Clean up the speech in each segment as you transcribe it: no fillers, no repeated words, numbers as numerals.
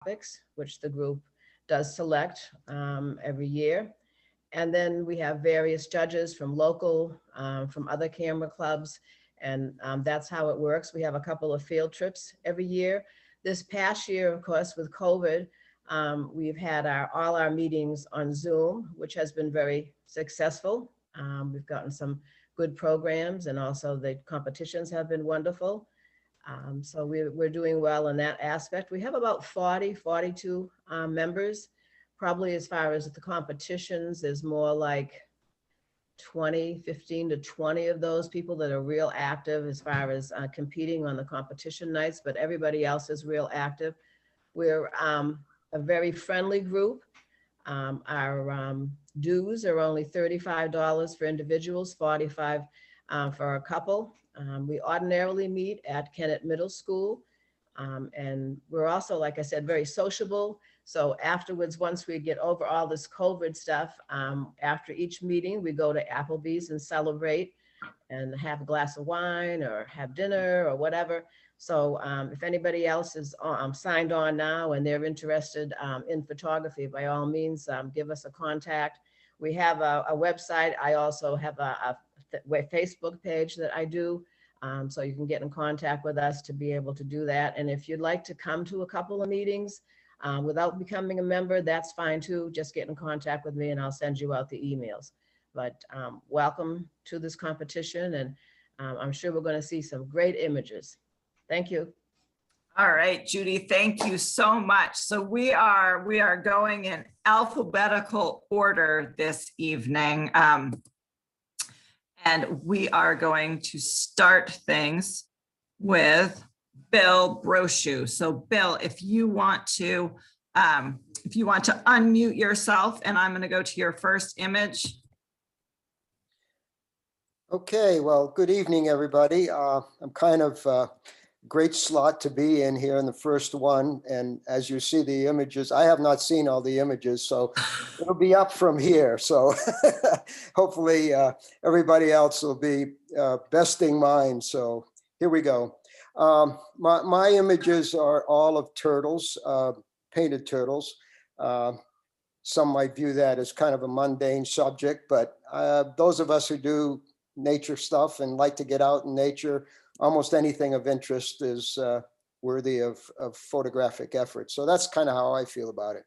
topics, which the group does select every year. And then we have various judges from local, from other camera clubs, and that's how it works. We have a couple of field trips every year. This past year, of course, with COVID, we've had all our meetings on Zoom, which has been very successful. We've gotten some good programs, and also the competitions have been wonderful. So we're doing well in that aspect. We have about 40, 42 members. Probably as far as the competitions, there's more like 20, 15 to 20 of those people that are real active as far as competing on the competition nights, but everybody else is real active. We're a very friendly group. Our dues are only $35 for individuals, 45 for a couple. We ordinarily meet at Kennett Middle School. And we're also, like I said, very sociable. So afterwards, once we get over all this COVID stuff, after each meeting, we go to Applebee's and celebrate and have a glass of wine or have dinner or whatever. So if anybody else is signed on now and they're interested in photography, by all means, give us a contact. We have a website. I also have a Facebook page that I do. So you can get in contact with us to be able to do that. And if you'd like to come to a couple of meetings without becoming a member, that's fine too. Just get in contact with me and I'll send you out the emails. But welcome to this competition, and I'm sure we're going to see some great images. Thank you. All right, Judy, thank you so much. So we are going in alphabetical order this evening. And we are going to start things with Bill Brochu. So Bill, if you want to unmute yourself, and I'm going to go to your first image. Okay, well, good evening, everybody. I'm kind of great slot to be in here in the first one. And as you see the images, I have not seen all the images, so it'll be up from here. So hopefully everybody else will be besting mine. So here we go. My images are all of turtles, painted turtles. Some might view that as kind of a mundane subject, but those of us who do nature stuff and like to get out in nature, almost anything of interest is worthy of photographic effort. So that's kind of how I feel about it.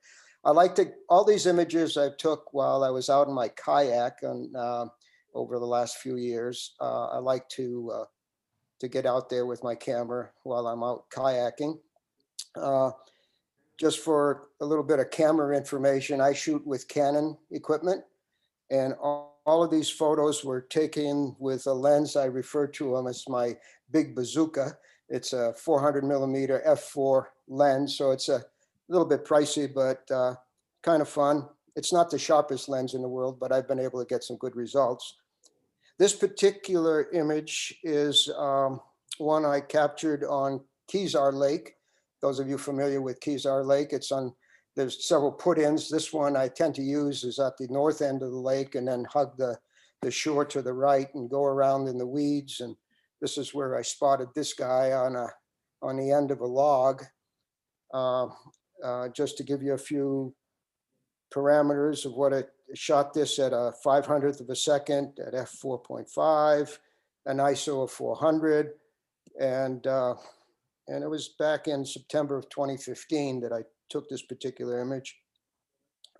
All these images I took while I was out in my kayak over the last few years. I like to get out there with my camera while I'm out kayaking. Just for a little bit of camera information, I shoot with Canon equipment, and all of these photos were taken with a lens. I refer to them as my big bazooka. It's a 400 millimeter f4 lens, so it's a little bit pricey, but kind of fun. It's not the sharpest lens in the world, but I've been able to get some good results. This particular image is one I captured on Kezar Lake. Those of you familiar with Kezar Lake, there's several put-ins. This one I tend to use is at the north end of the lake and then hug the shore to the right and go around in the weeds. And this is where I spotted this guy on the end of a log. Just to give you a few parameters of what it shot, this at a 500th of a second at f4.5, an ISO of 400. And it was back in September of 2015 that I took this particular image.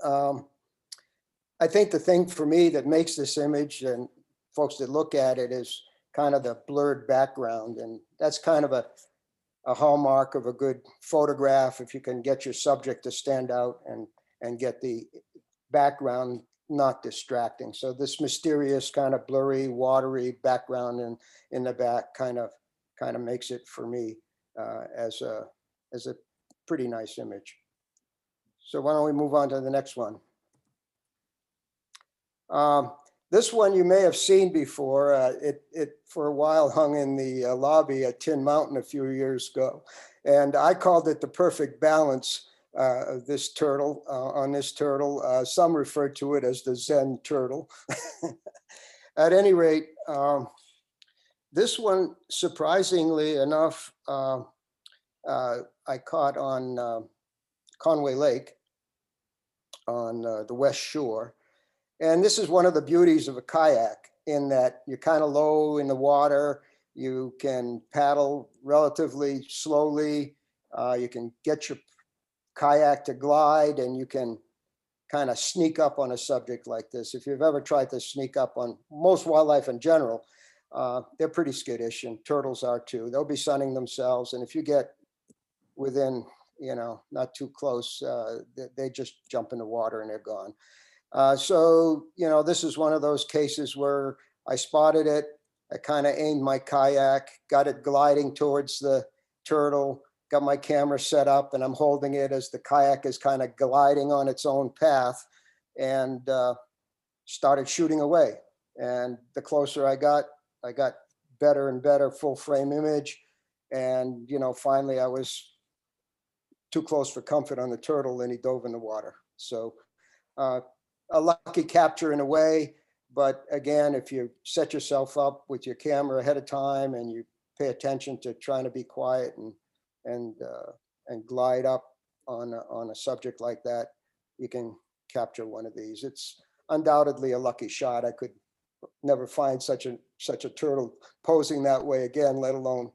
I think the thing for me that makes this image and folks that look at it is kind of the blurred background. And that's kind of a hallmark of a good photograph, if you can get your subject to stand out and get the background not distracting. So this mysterious kind of blurry, watery background in the back kind of makes it for me as a pretty nice image. So why don't we move on to the next one? This one you may have seen before. It for a while hung in the lobby at Tin Mountain a few years ago, and I called it the perfect balance of this turtle. On this turtle, some refer to it as the Zen turtle. At any rate, this one, surprisingly enough, I caught on Conway Lake on the west shore. And this is one of the beauties of a kayak, in that you're kind of low in the water. You can paddle relatively slowly. You can get your kayak to glide, and you can kind of sneak up on a subject like this. If you've ever tried to sneak up on most wildlife in general, they're pretty skittish, and turtles are too. They'll be sunning themselves. And if you get within, not too close, they just jump in the water and they're gone. So, this is one of those cases where I spotted it. I kind of aimed my kayak, got it gliding towards the turtle, got my camera set up, and I'm holding it as the kayak is kind of gliding on its own path, and started shooting away. And the closer I got better and better full frame image. And, finally I was too close for comfort on the turtle, and he dove in the water. So a lucky capture in a way. But again, if you set yourself up with your camera ahead of time and you pay attention to trying to be quiet and glide up on a subject like that, you can capture one of these. It's undoubtedly a lucky shot. I could never find such a turtle posing that way again, let alone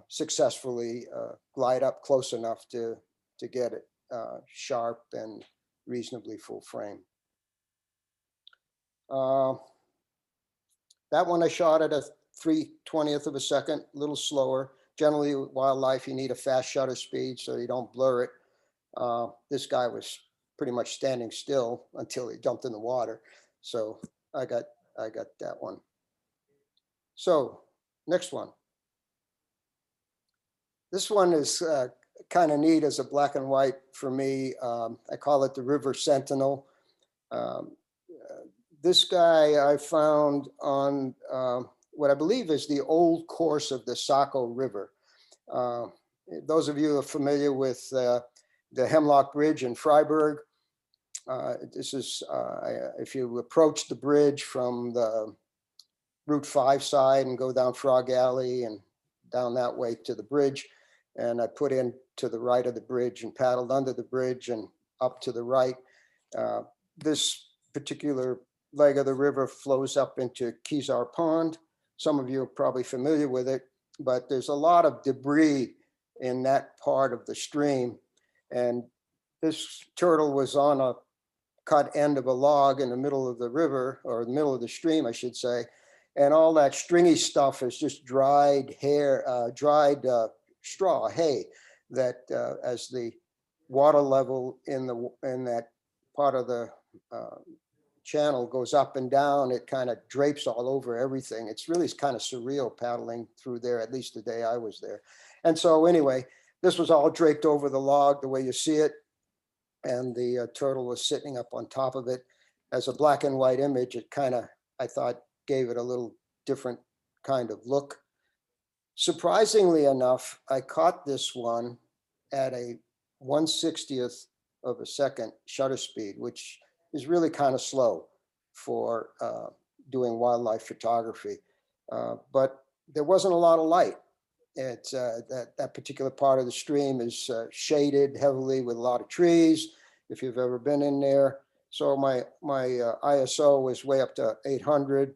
successfully glide up close enough to get it sharp and reasonably full frame. That one I shot at a 3/20th of a second, a little slower. Generally with wildlife, you need a fast shutter speed so you don't blur it. This guy was pretty much standing still until he jumped in the water. So I got that one. So next one. This one is kind of neat as a black and white for me. I call it the River Sentinel. This guy I found on what I believe is the old course of the Saco River. Those of you who are familiar with the Hemlock Bridge in Freiburg, this is, if you approach the bridge from the Route 5 side and go down Frog Alley and down that way to the bridge, and I put in to the right of the bridge and paddled under the bridge and up to the right. This particular leg of the river flows up into Kezar Pond. Some of you are probably familiar with it, but there's a lot of debris in that part of the stream. And this turtle was on a cut end of a log in the middle of the river, or the middle of the stream, I should say. And all that stringy stuff is just dried hair, dried straw, hay, that as the water level in that part of the channel goes up and down, it kind of drapes all over everything. It's really kind of surreal paddling through there, at least the day I was there. And so anyway, this was all draped over the log the way you see it. And the turtle was sitting up on top of it. As a black and white image, it kind of, I thought, gave it a little different kind of look. Surprisingly enough, I caught this one at a 1/60th of a second shutter speed, which is really kind of slow for doing wildlife photography. But there wasn't a lot of light. It's that particular part of the stream is shaded heavily with a lot of trees, if you've ever been in there. So my ISO was way up to 800,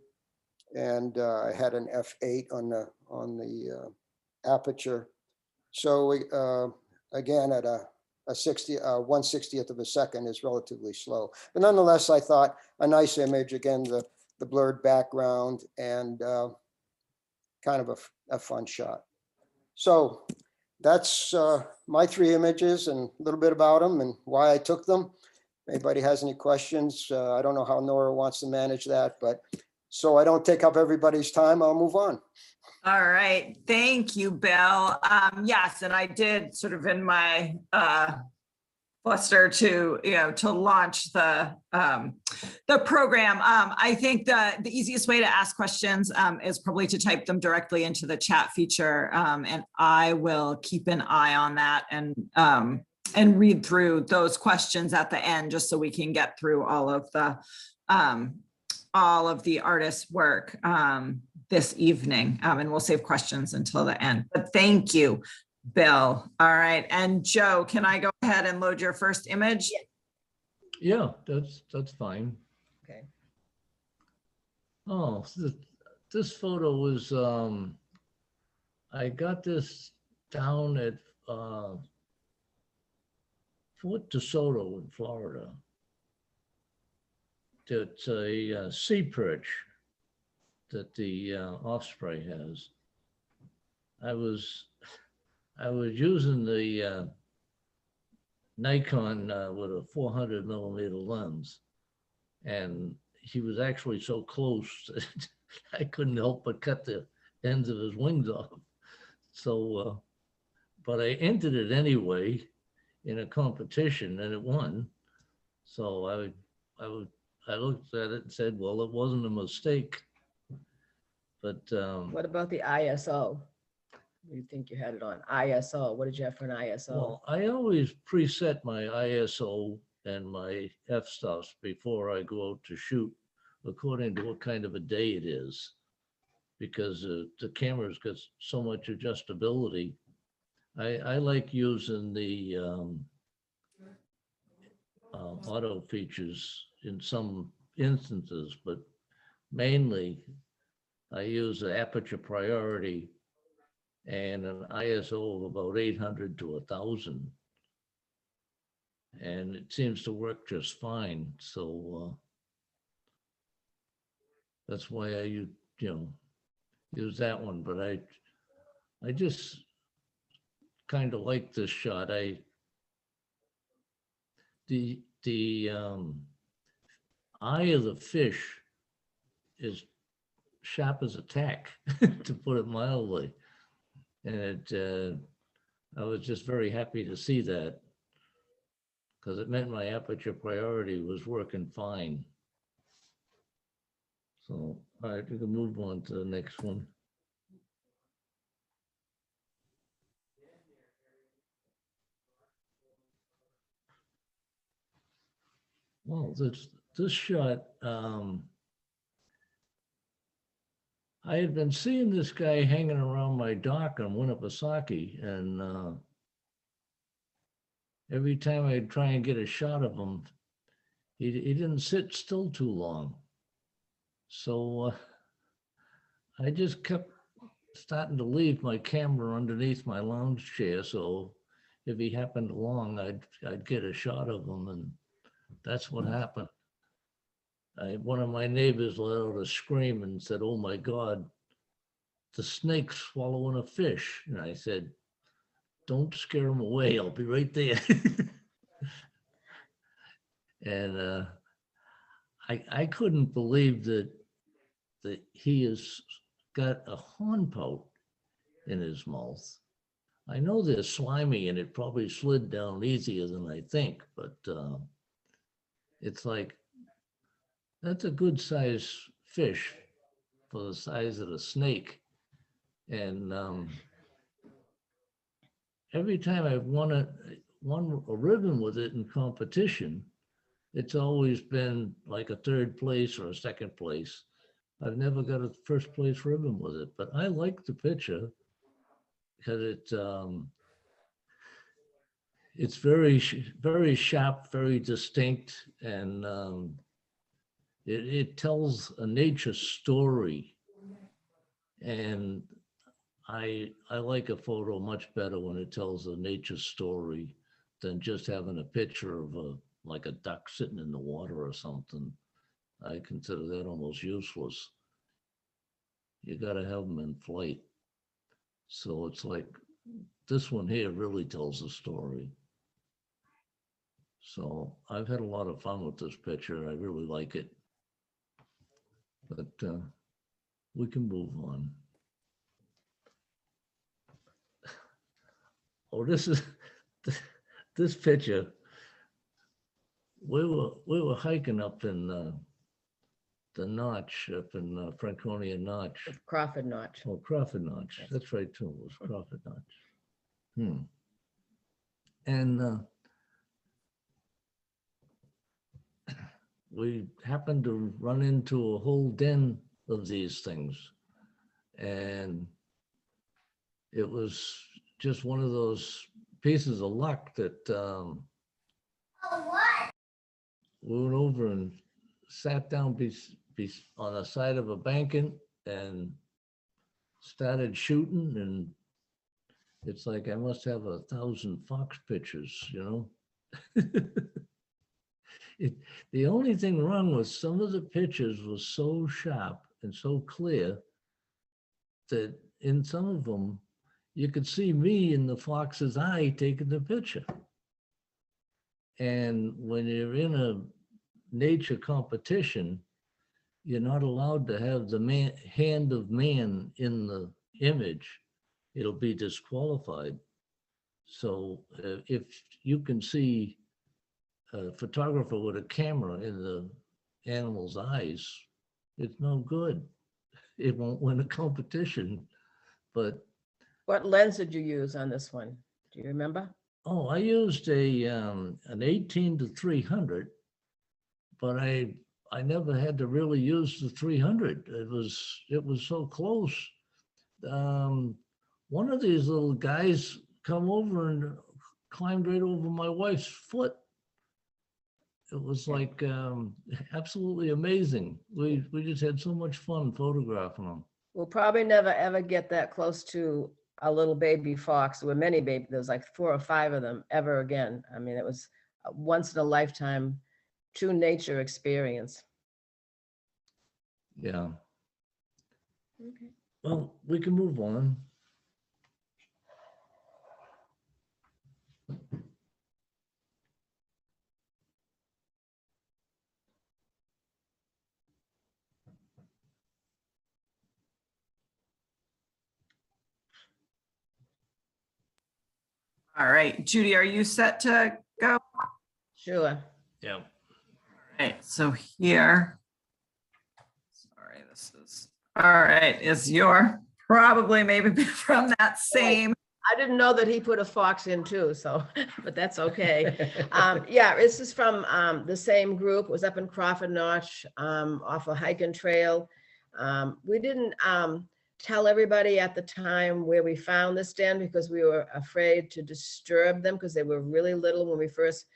and I had an f8 on the aperture. So we, again, at a 1/60th of a second is relatively slow. But nonetheless, I thought a nice image, again, the blurred background, and kind of a fun shot. So that's my 3 images and a little bit about them and why I took them. If anybody has any questions, I don't know how Nora wants to manage that, but so I don't take up everybody's time, I'll move on. All right, thank you, Bill. Yes, and I did sort of in my fluster to launch the program. I think the easiest way to ask questions is probably to type them directly into the chat feature, and I will keep an eye on that and read through those questions at the end, just so we can get through all of the artists' work this evening, and we'll save questions until the end. But thank you. Bill. All right. And Joe, can I go ahead and load your first image? Yeah, that's fine. Okay. Oh, this photo was, I got this down at Fort DeSoto in Florida. It's a sea perch that the Osprey has. I was using the Nikon with a 400 millimeter lens, and he was actually so close that I couldn't help but cut the ends of his wings off. So, but I entered it anyway in a competition and it won. So I looked at it and said, well, it wasn't a mistake. But What about the ISO? You think you had it on ISO? What did you have for an ISO? well, I always preset my ISO and my f-stops before I go out to shoot, according to what kind of a day it is, because the camera's got so much adjustability. I like using the auto features in some instances, but mainly I use the aperture priority and an ISO of about 800 to 1000. And it seems to work just fine. So that's why I use that one. But I just kind of like this shot. The eye of the fish is sharp as a tack, to put it mildly. And I was just very happy to see that, because it meant my aperture priority was working fine. So, all right, we can move on to the next one. Well, this shot, I had been seeing this guy hanging around my dock on Winnipesaukee, and every time I'd try and get a shot of him, he didn't sit still too long. So I just kept starting to leave my camera underneath my lounge chair, so if he happened along, I'd get a shot of him, and that's what happened. One of my neighbors let out a scream and said, "Oh my God, the snake's swallowing a fish." And I said, "Don't scare him away. I'll be right there." And I couldn't believe that he has got a horn pout in his mouth. I know they're slimy and it probably slid down easier than I think, but it's like, that's a good size fish for the size of the snake. And every time I've won a ribbon with it in competition, it's always been like a third place or a second place. I've never got a first place ribbon with it, but I like the picture because it's very sharp, very distinct, and it tells a nature story. And I like a photo much better when it tells a nature story than just having a picture of like a duck sitting in the water or something. I consider that almost useless. You got to have them in flight. So it's like this one here really tells a story. So I've had a lot of fun with this picture. I really like it. But we can move on. Oh, this picture. We were hiking up in the Notch, up in Franconia Notch. Crawford Notch. Oh, Crawford Notch. Yes. That's right too. It was Crawford Notch. And we happened to run into a whole den of these things, and it was just one of those pieces of luck that we went over and sat down on the side of a banking and started shooting, and it's like I must have 1,000 fox pictures, you know? The only thing wrong was some of the pictures were so sharp and so clear that in some of them, you could see me in the fox's eye taking the picture. And when you're in a nature competition, you're not allowed to have the hand of man in the image. It'll be disqualified. So if you can see a photographer with a camera in the animal's eyes, it's no good. It won't win a competition. But What lens did you use on this one? Do you remember? oh, I used an 18-300, but I never had to really use the 300. It was so close. One of these little guys come over and climbed right over my wife's foot. It was like absolutely amazing. We just had so much fun photographing them. We'll probably never, ever get that close to a little baby fox. There were many baby, there was like 4 or 5 of them ever again. I mean, it was a once in a lifetime, true nature experience. Yeah. Okay. Well, we can move on. All right, Judy, are you set to go? Sure. Yeah. All right, so here. Sorry, this is, all right, is your, probably maybe from that same. I didn't know that he put a fox in too, so, but that's okay. Yeah, this is from the same group. It was up in Crawford Notch off a hiking trail. We didn't tell everybody at the time where we found this den because we were afraid to disturb them because they were really little when we first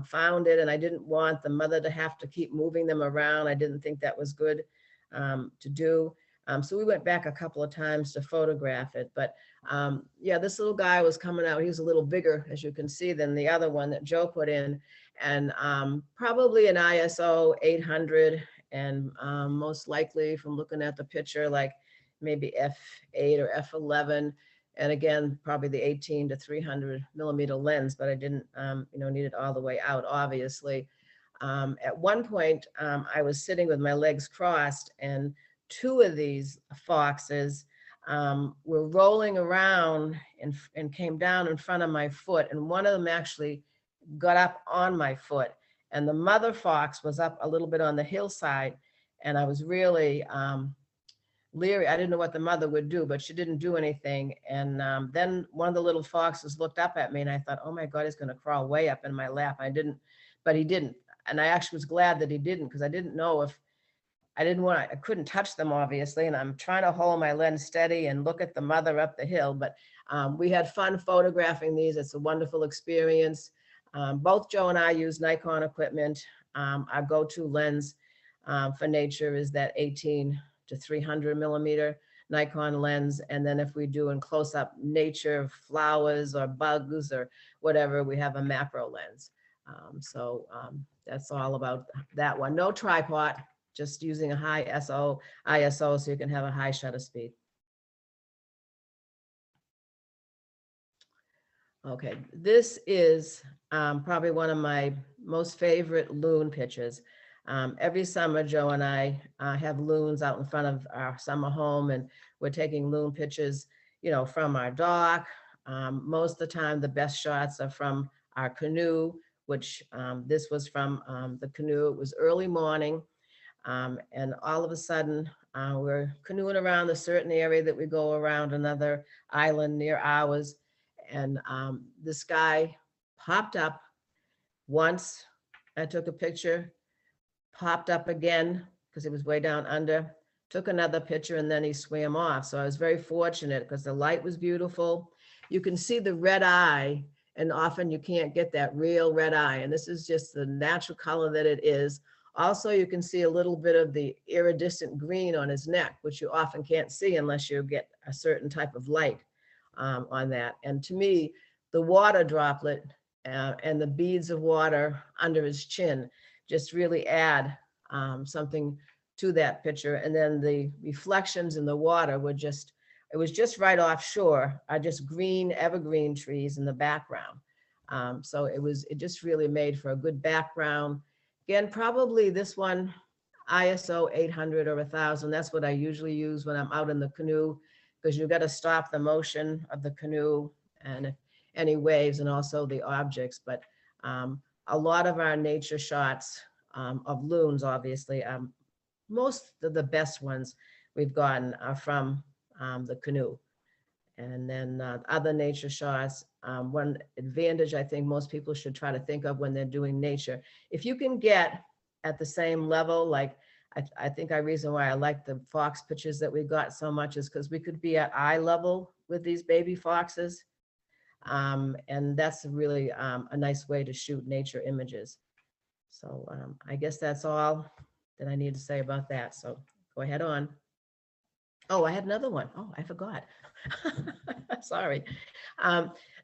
found it, and I didn't want the mother to have to keep moving them around. I didn't think that was good to do. So we went back a couple of times to photograph it, but yeah, this little guy was coming out. He was a little bigger, as you can see, than the other one that Joe put in, and probably an ISO 800, and most likely from looking at the picture, like maybe f8 or f11, and again, probably the 18-300 millimeter lens, but I didn't, need it all the way out, obviously. At one point, I was sitting with my legs crossed, and 2 of these foxes were rolling around and came down in front of my foot, and one of them actually got up on my foot, and the mother fox was up a little bit on the hillside, and I was really leery. I didn't know what the mother would do, but she didn't do anything. And then one of the little foxes looked up at me, and I thought, oh my God, he's going to crawl way up in my lap. I didn't, but he didn't. And I actually was glad that he didn't, because I didn't know if I couldn't touch them, obviously. And I'm trying to hold my lens steady and look at the mother up the hill. But we had fun photographing these. It's a wonderful experience. Both Joe and I use Nikon equipment. Our go-to lens for nature is that 18-300 millimeter Nikon lens. And then if we do in close-up nature, flowers or bugs or whatever, we have a macro lens. That's all about that one. No tripod, just using a high ISO so you can have a high shutter speed. Okay, this is probably one of my most favorite loon pictures. Every summer, Joe and I have loons out in front of our summer home, and we're taking loon pictures, from our dock. Most of the time, the best shots are from our canoe, which this was from the canoe. It was early morning, and all of a sudden, we're canoeing around a certain area that we go around another island near ours, and this guy popped up once. I took a picture, popped up again because he was way down under, took another picture, and then he swam off. So I was very fortunate because the light was beautiful, you can see the red eye, and often you can't get that real red eye. And this is just the natural color that it is. Also, you can see a little bit of the iridescent green on his neck, which you often can't see unless you get a certain type of light on that. And to me, the water droplet and the beads of water under his chin just really add something to that picture. And then the reflections in the water were just, it was just right offshore, are just green evergreen trees in the background. So it just really made for a good background. Again, probably this one, ISO 800 or 1000, that's what I usually use when I'm out in the canoe, because you've got to stop the motion of the canoe and any waves and also the objects. But a lot of our nature shots of loons, obviously, most of the best ones we've gotten are from the canoe. And then other nature shots, one advantage I think most people should try to think of when they're doing nature, if you can get at the same level, like I think a reason why I like the fox pictures that we got so much is because we could be at eye level with these baby foxes. And that's really a nice way to shoot nature images. So I guess that's all that I need to say about that. So go ahead on. Oh, I had another one. Oh, I forgot. Sorry.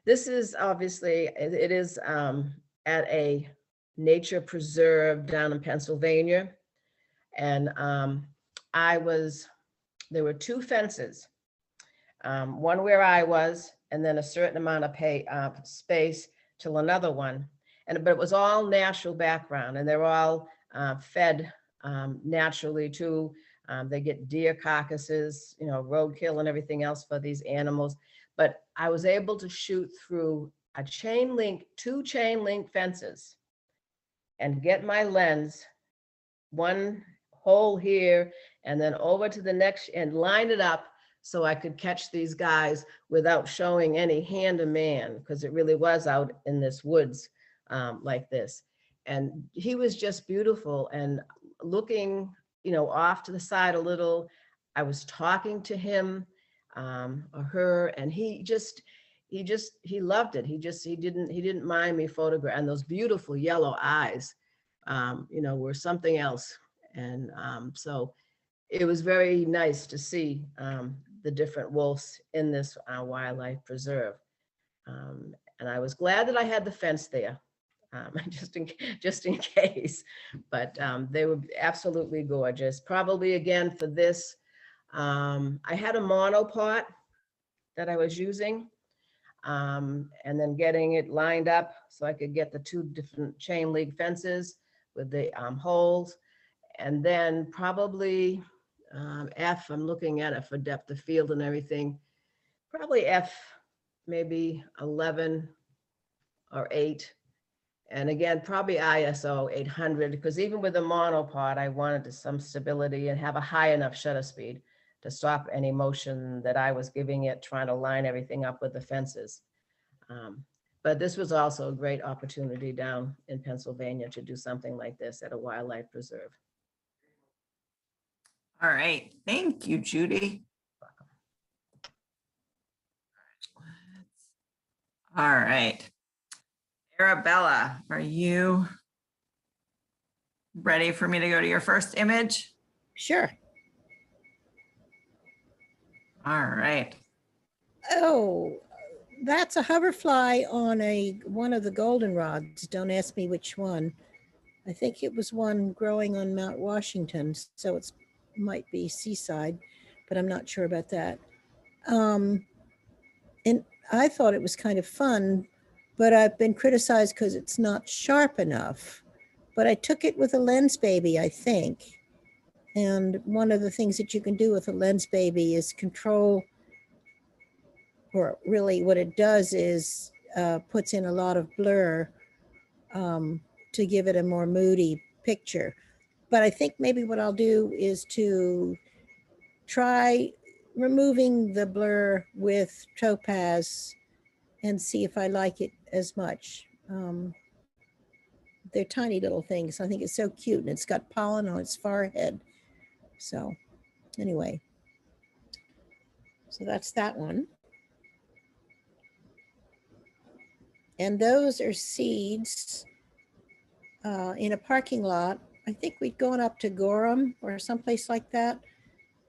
This is obviously, it is at a nature preserve down in Pennsylvania. And there were two fences, one where I was, and then a certain amount of space till another one. But it was all natural background, and they're all fed naturally too. They get deer carcasses, roadkill and everything else for these animals. But I was able to shoot through two chain link fences and get my lens, one hole here and then over to the next, and line it up so I could catch these guys without showing any hand of man, because it really was out in this woods like this. And he was just beautiful, and looking off to the side a little, I was talking to him or her, and he loved it. He didn't mind me photograph, and those beautiful yellow eyes were something else. And so it was very nice to see the different wolves in this wildlife preserve. And I was glad that I had the fence there, just in case. But they were absolutely gorgeous. Probably again for this, I had a monopod that I was using, and then getting it lined up so I could get the two different chain link fences with the holes. And then probably F, I'm looking at it for depth of field and everything, probably F, maybe 11 or 8. And again, probably ISO 800, because even with the monopod, I wanted some stability and have a high enough shutter speed to stop any motion that I was giving it, trying to line everything up with the fences. But this was also a great opportunity down in Pennsylvania to do something like this at a wildlife preserve. All right. Thank you, Judy. All right. Arabella, are you ready for me to go to your first image? Sure. All right. Oh, that's a hoverfly on one of the goldenrods. Don't ask me which one. I think it was one growing on Mount Washington, so it might be Seaside, but I'm not sure about that. And I thought it was kind of fun, but I've been criticized because it's not sharp enough. But I took it with a lens baby, I think. And one of the things that you can do with a lens baby is control, or really what it does is puts in a lot of blur to give it a more moody picture. But I think maybe what I'll do is to try removing the blur with Topaz and see if I like it as much. They're tiny little things. I think it's so cute, and it's got pollen on its forehead. So anyway, so that's that one. And those are seeds in a parking lot. I think we'd gone up to Gorham or someplace like that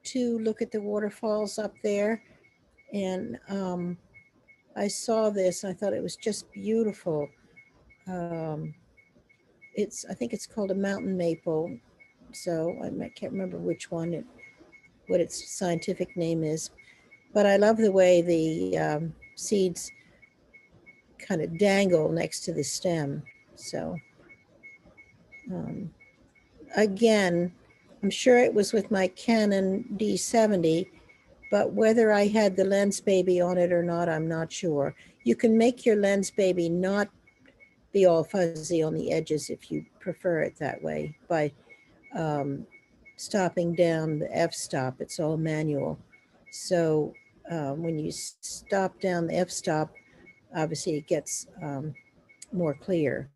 to look at the waterfalls up there. And I saw this, I thought it was just beautiful. I think it's called a mountain maple. So I can't remember which one, what its scientific name is. But I love the way the seeds kind of dangle next to the stem. So again, I'm sure it was with my Canon D70, but whether I had the Lens Baby on it or not, I'm not sure. You can make your Lens Baby not be all fuzzy on the edges if you prefer it that way by stopping down the f-stop. It's all manual. So when you stop down the f-stop, obviously it gets more clear.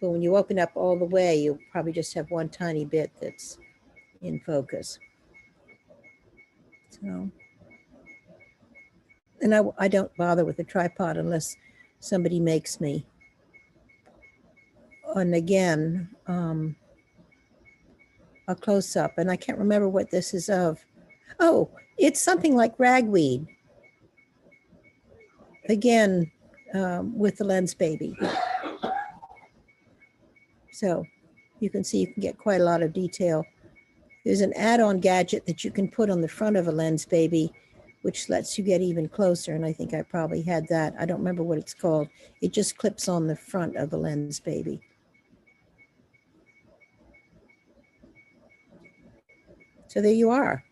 But when you open up all the way, you'll probably just have one tiny bit that's in focus. So, and I don't bother with a tripod unless somebody makes me. And again, a close up, and I can't remember what this is of. Oh, it's something like ragweed. Again, with the Lens Baby. So you can see you can get quite a lot of detail. There's an add-on gadget that you can put on the front of a Lens Baby, which lets you get even closer. And I think I probably had that. I don't remember what it's called. It just clips on the front of the Lens Baby. So there you are.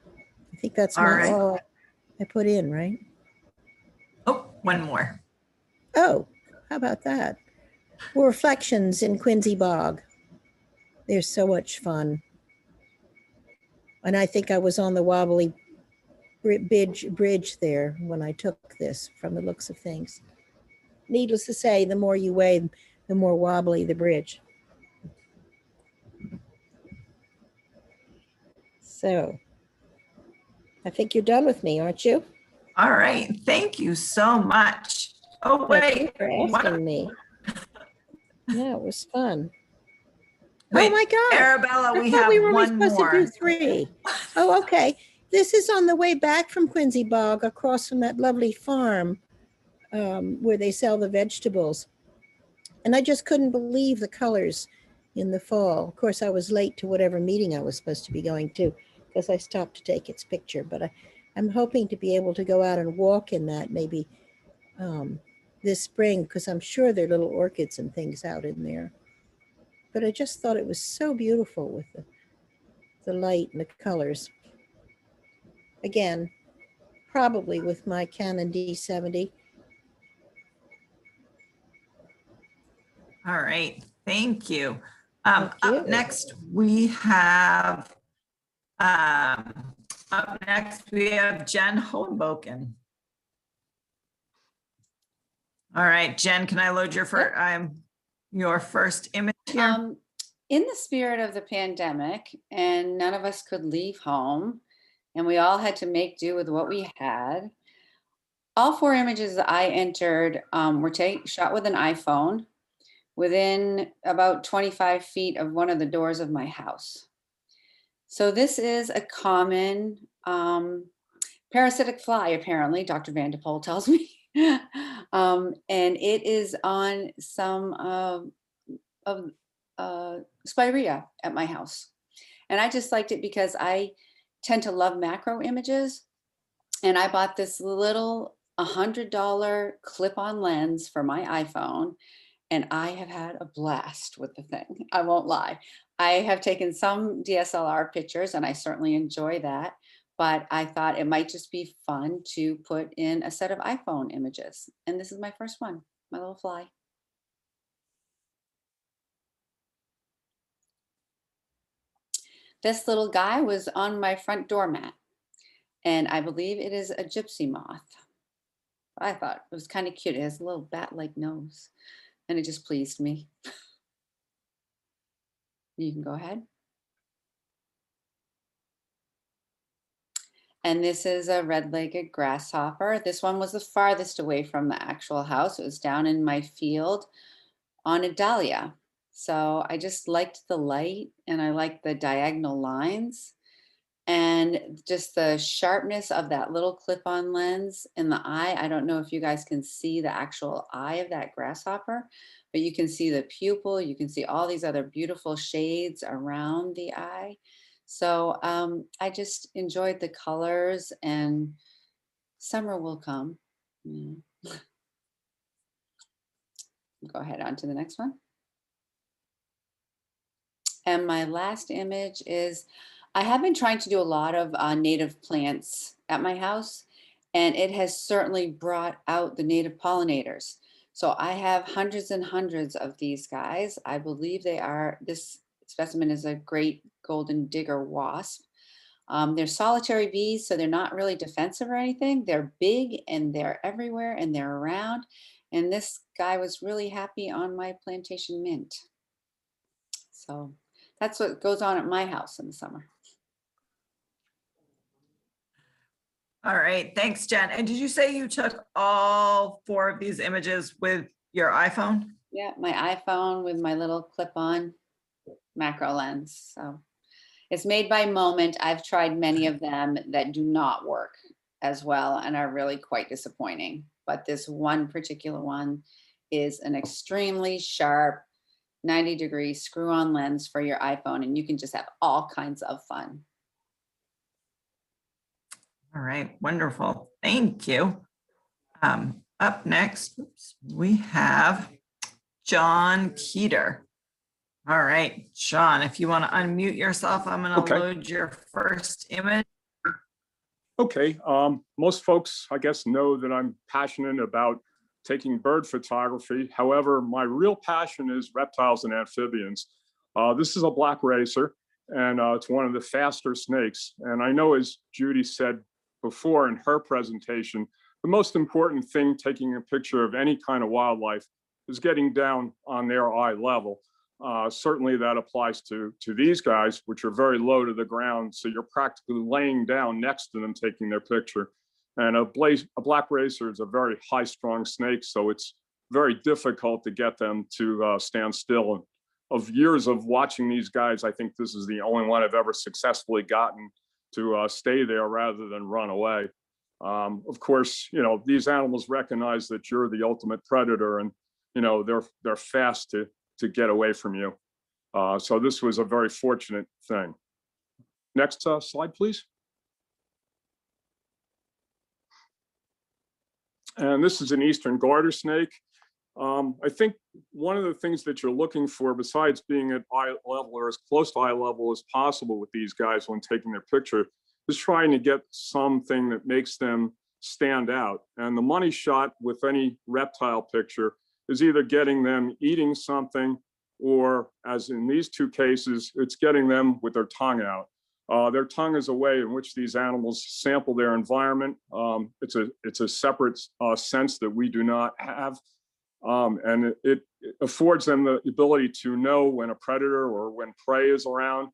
I think that's All right. all I put in, right? Oh, one more. Oh, how about that? Well, reflections in Quincy Bog. They're so much fun. And I think I was on the wobbly bridge there when I took this from the looks of things. Needless to say, the more you weigh, the more wobbly the bridge. So I think you're done with me, aren't you? All right. Thank you so much. Oh, Thank you wait. for asking me. Yeah, it was fun. Wait, Oh my God. Arabella, I we thought have we were only one supposed to do more. 3. Oh, okay. This is on the way back from Quincy Bog across from that lovely farm where they sell the vegetables. And I just couldn't believe the colors in the fall. Of course, I was late to whatever meeting I was supposed to be going to because I stopped to take its picture. But I'm hoping to be able to go out and walk in that maybe this spring because I'm sure there are little orchids and things out in there. But I just thought it was so beautiful with the light and the colors. Again, probably with my Canon D70. All right. Thank you. Thank you. Up next, we have Jen Hohenboken. All right, Jen, can I load your first image here? In the spirit of the pandemic, and none of us could leave home, and we all had to make do with what we had, all 4 images that I entered were shot with an iPhone within about 25 feet of one of the doors of my house. So this is a common parasitic fly, apparently, Dr. Van de Poel tells me. And it is on some of spirea at my house. And I just liked it because I tend to love macro images. And I bought this little $100 clip-on lens for my iPhone. And I have had a blast with the thing. I won't lie. I have taken some DSLR pictures and I certainly enjoy that. But I thought it might just be fun to put in a set of iPhone images. And this is my first one, my little fly. This little guy was on my front doormat, and I believe it is a gypsy moth. I thought it was kind of cute. It has a little bat-like nose, and it just pleased me. You can go ahead. And this is a red-legged grasshopper. This one was the farthest away from the actual house. It was down in my field on a dahlia. So I just liked the light and I liked the diagonal lines and just the sharpness of that little clip-on lens in the eye. I don't know if you guys can see the actual eye of that grasshopper, but you can see the pupil. You can see all these other beautiful shades around the eye. So I just enjoyed the colors, and summer will come. Yeah. Go ahead on to the next one. And my last image is, I have been trying to do a lot of native plants at my house, and it has certainly brought out the native pollinators. So I have hundreds and hundreds of these guys. I believe this specimen is a great golden digger wasp. They're solitary bees, so they're not really defensive or anything. They're big and they're everywhere and they're around. And this guy was really happy on my plantation mint. So that's what goes on at my house in the summer. All right, thanks, Jen. And did you say you took all 4 of these images with your iPhone? Yeah, my iPhone with my little clip-on macro lens. So it's made by Moment. I've tried many of them that do not work as well and are really quite disappointing. But this one particular one is an extremely sharp 90-degree screw-on lens for your iPhone, and you can just have all kinds of fun. All right, wonderful. Thank you. Up next, we have John Keeter. All right, John, if you want to unmute yourself, I'm going to Okay. load your first image. Okay, most folks, I guess, know that I'm passionate about taking bird photography. However, my real passion is reptiles and amphibians. This is a black racer, and it's one of the faster snakes. And I know, as Judy said before in her presentation, the most important thing taking a picture of any kind of wildlife is getting down on their eye level. Certainly that applies to these guys, which are very low to the ground. So you're practically laying down next to them, taking their picture. And a black racer is a very high strung snake. So it's very difficult to get them to stand still. And of years of watching these guys, I think this is the only one I've ever successfully gotten to stay there rather than run away. Of course, you know, these animals recognize that you're the ultimate predator, and, you know, they're fast to get away from you. So this was a very fortunate thing. Next slide, please. And this is an eastern garter snake. I think one of the things that you're looking for, besides being at eye level or as close to eye level as possible with these guys when taking their picture, is trying to get something that makes them stand out. And the money shot with any reptile picture is either getting them eating something, or, as in these 2 cases, it's getting them with their tongue out. Their tongue is a way in which these animals sample their environment. It's a separate sense that we do not have. And it affords them the ability to know when a predator or when prey is around.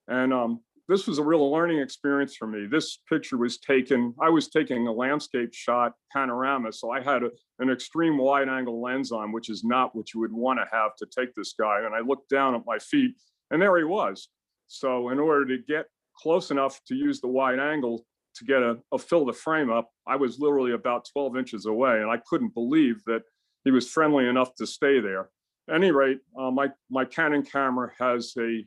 And this was a real learning experience for me. This picture was taken, I was taking a landscape shot panorama, so I had an extreme wide angle lens on, which is not what you would want to have to take this guy. And I looked down at my feet, and there he was. So in order to get close enough to use the wide angle to get a fill the frame up, I was literally about 12 inches away, and I couldn't believe that he was friendly enough to stay there. At any rate, my Canon camera has the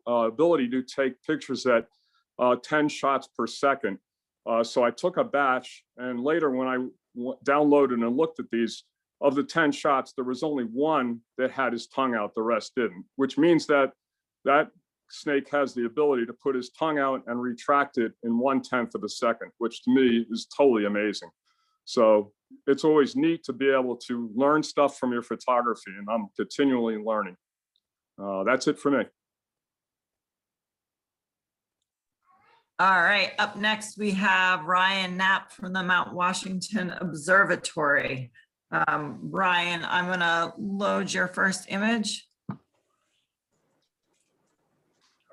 ability to take pictures at 10 shots per second. So I took a batch, and later when I downloaded and looked at these, of the 10 shots, there was only 1 that had his tongue out, the rest didn't, which means that that snake has the ability to put his tongue out and retract it in 1/10 of a second, which to me is totally amazing. So it's always neat to be able to learn stuff from your photography, and I'm continually learning. That's it for me. All right, up next, we have Ryan Knapp from the Mount Washington Observatory. Ryan, I'm going to load your first image.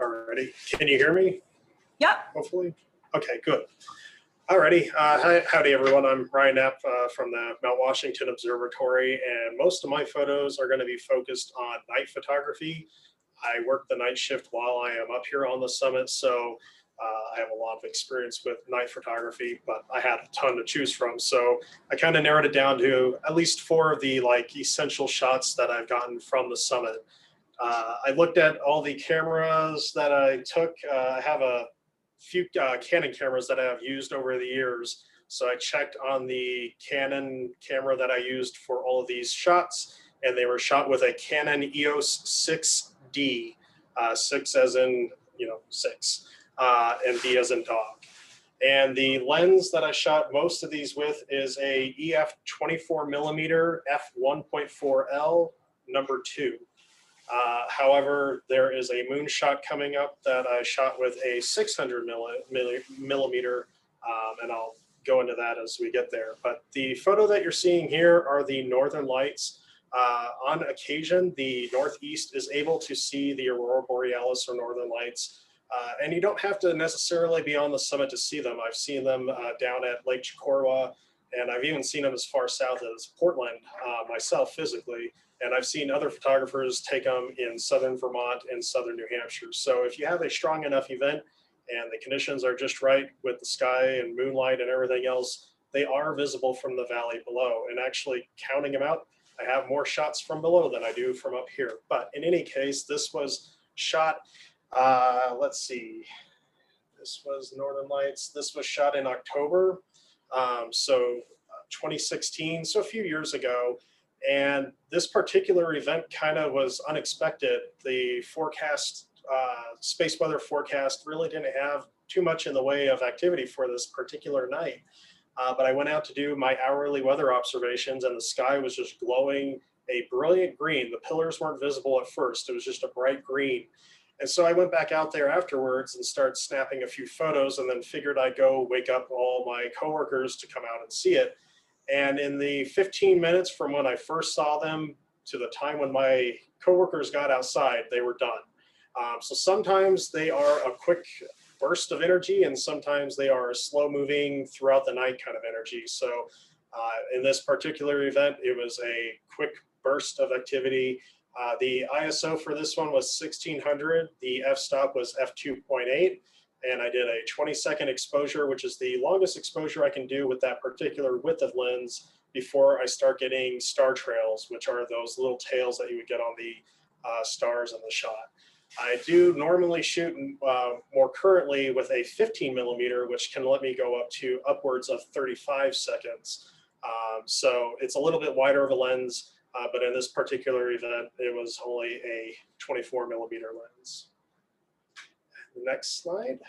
Alrighty, can you hear me? Yep. Hopefully. Okay, good. Alrighty, howdy everyone. I'm Ryan Knapp from the Mount Washington Observatory, and most of my photos are going to be focused on night photography. I work the night shift while I am up here on the summit, so I have a lot of experience with night photography, but I had a ton to choose from. So I kind of narrowed it down to at least 4 of the essential shots that I've gotten from the summit. I looked at all the cameras that I took. I have a few Canon cameras that I have used over the years. So I checked on the Canon camera that I used for all of these shots, and they were shot with a Canon EOS 6D, 6 as in, 6, and D as in dog. And the lens that I shot most of these with is a EF 24mm f1.4L number 2. However, there is a moonshot coming up that I shot with a 600 millimeter, and I'll go into that as we get there. But the photo that you're seeing here are the northern lights. On occasion, the Northeast is able to see the aurora borealis or northern lights, and you don't have to necessarily be on the summit to see them. I've seen them down at Lake Chocorua, and I've even seen them as far south as Portland myself physically. And I've seen other photographers take them in southern Vermont and southern New Hampshire. So if you have a strong enough event and the conditions are just right with the sky and moonlight and everything else, they are visible from the valley below. And actually counting them out, I have more shots from below than I do from up here. But in any case, this was shot, let's see, this was Northern Lights. This was shot in October, 2016, so a few years ago. And this particular event kind of was unexpected. The forecast, space weather forecast really didn't have too much in the way of activity for this particular night. But I went out to do my hourly weather observations, and the sky was just glowing a brilliant green. The pillars weren't visible at first. It was just a bright green. And so I went back out there afterwards and started snapping a few photos, and then figured I'd go wake up all my coworkers to come out and see it. And in the 15 minutes from when I first saw them to the time when my coworkers got outside, they were done. So sometimes they are a quick burst of energy, and sometimes they are slow moving throughout the night kind of energy. So in this particular event, it was a quick burst of activity. The ISO for this one was 1600. The f-stop was f2.8. And I did a 20-second exposure, which is the longest exposure I can do with that particular width of lens before I start getting star trails, which are those little tails that you would get on the stars in the shot. I do normally shoot more currently with a 15mm, which can let me go up to upwards of 35 seconds. So it's a little bit wider of a lens, but in this particular event, it was only a 24mm lens. Next slide.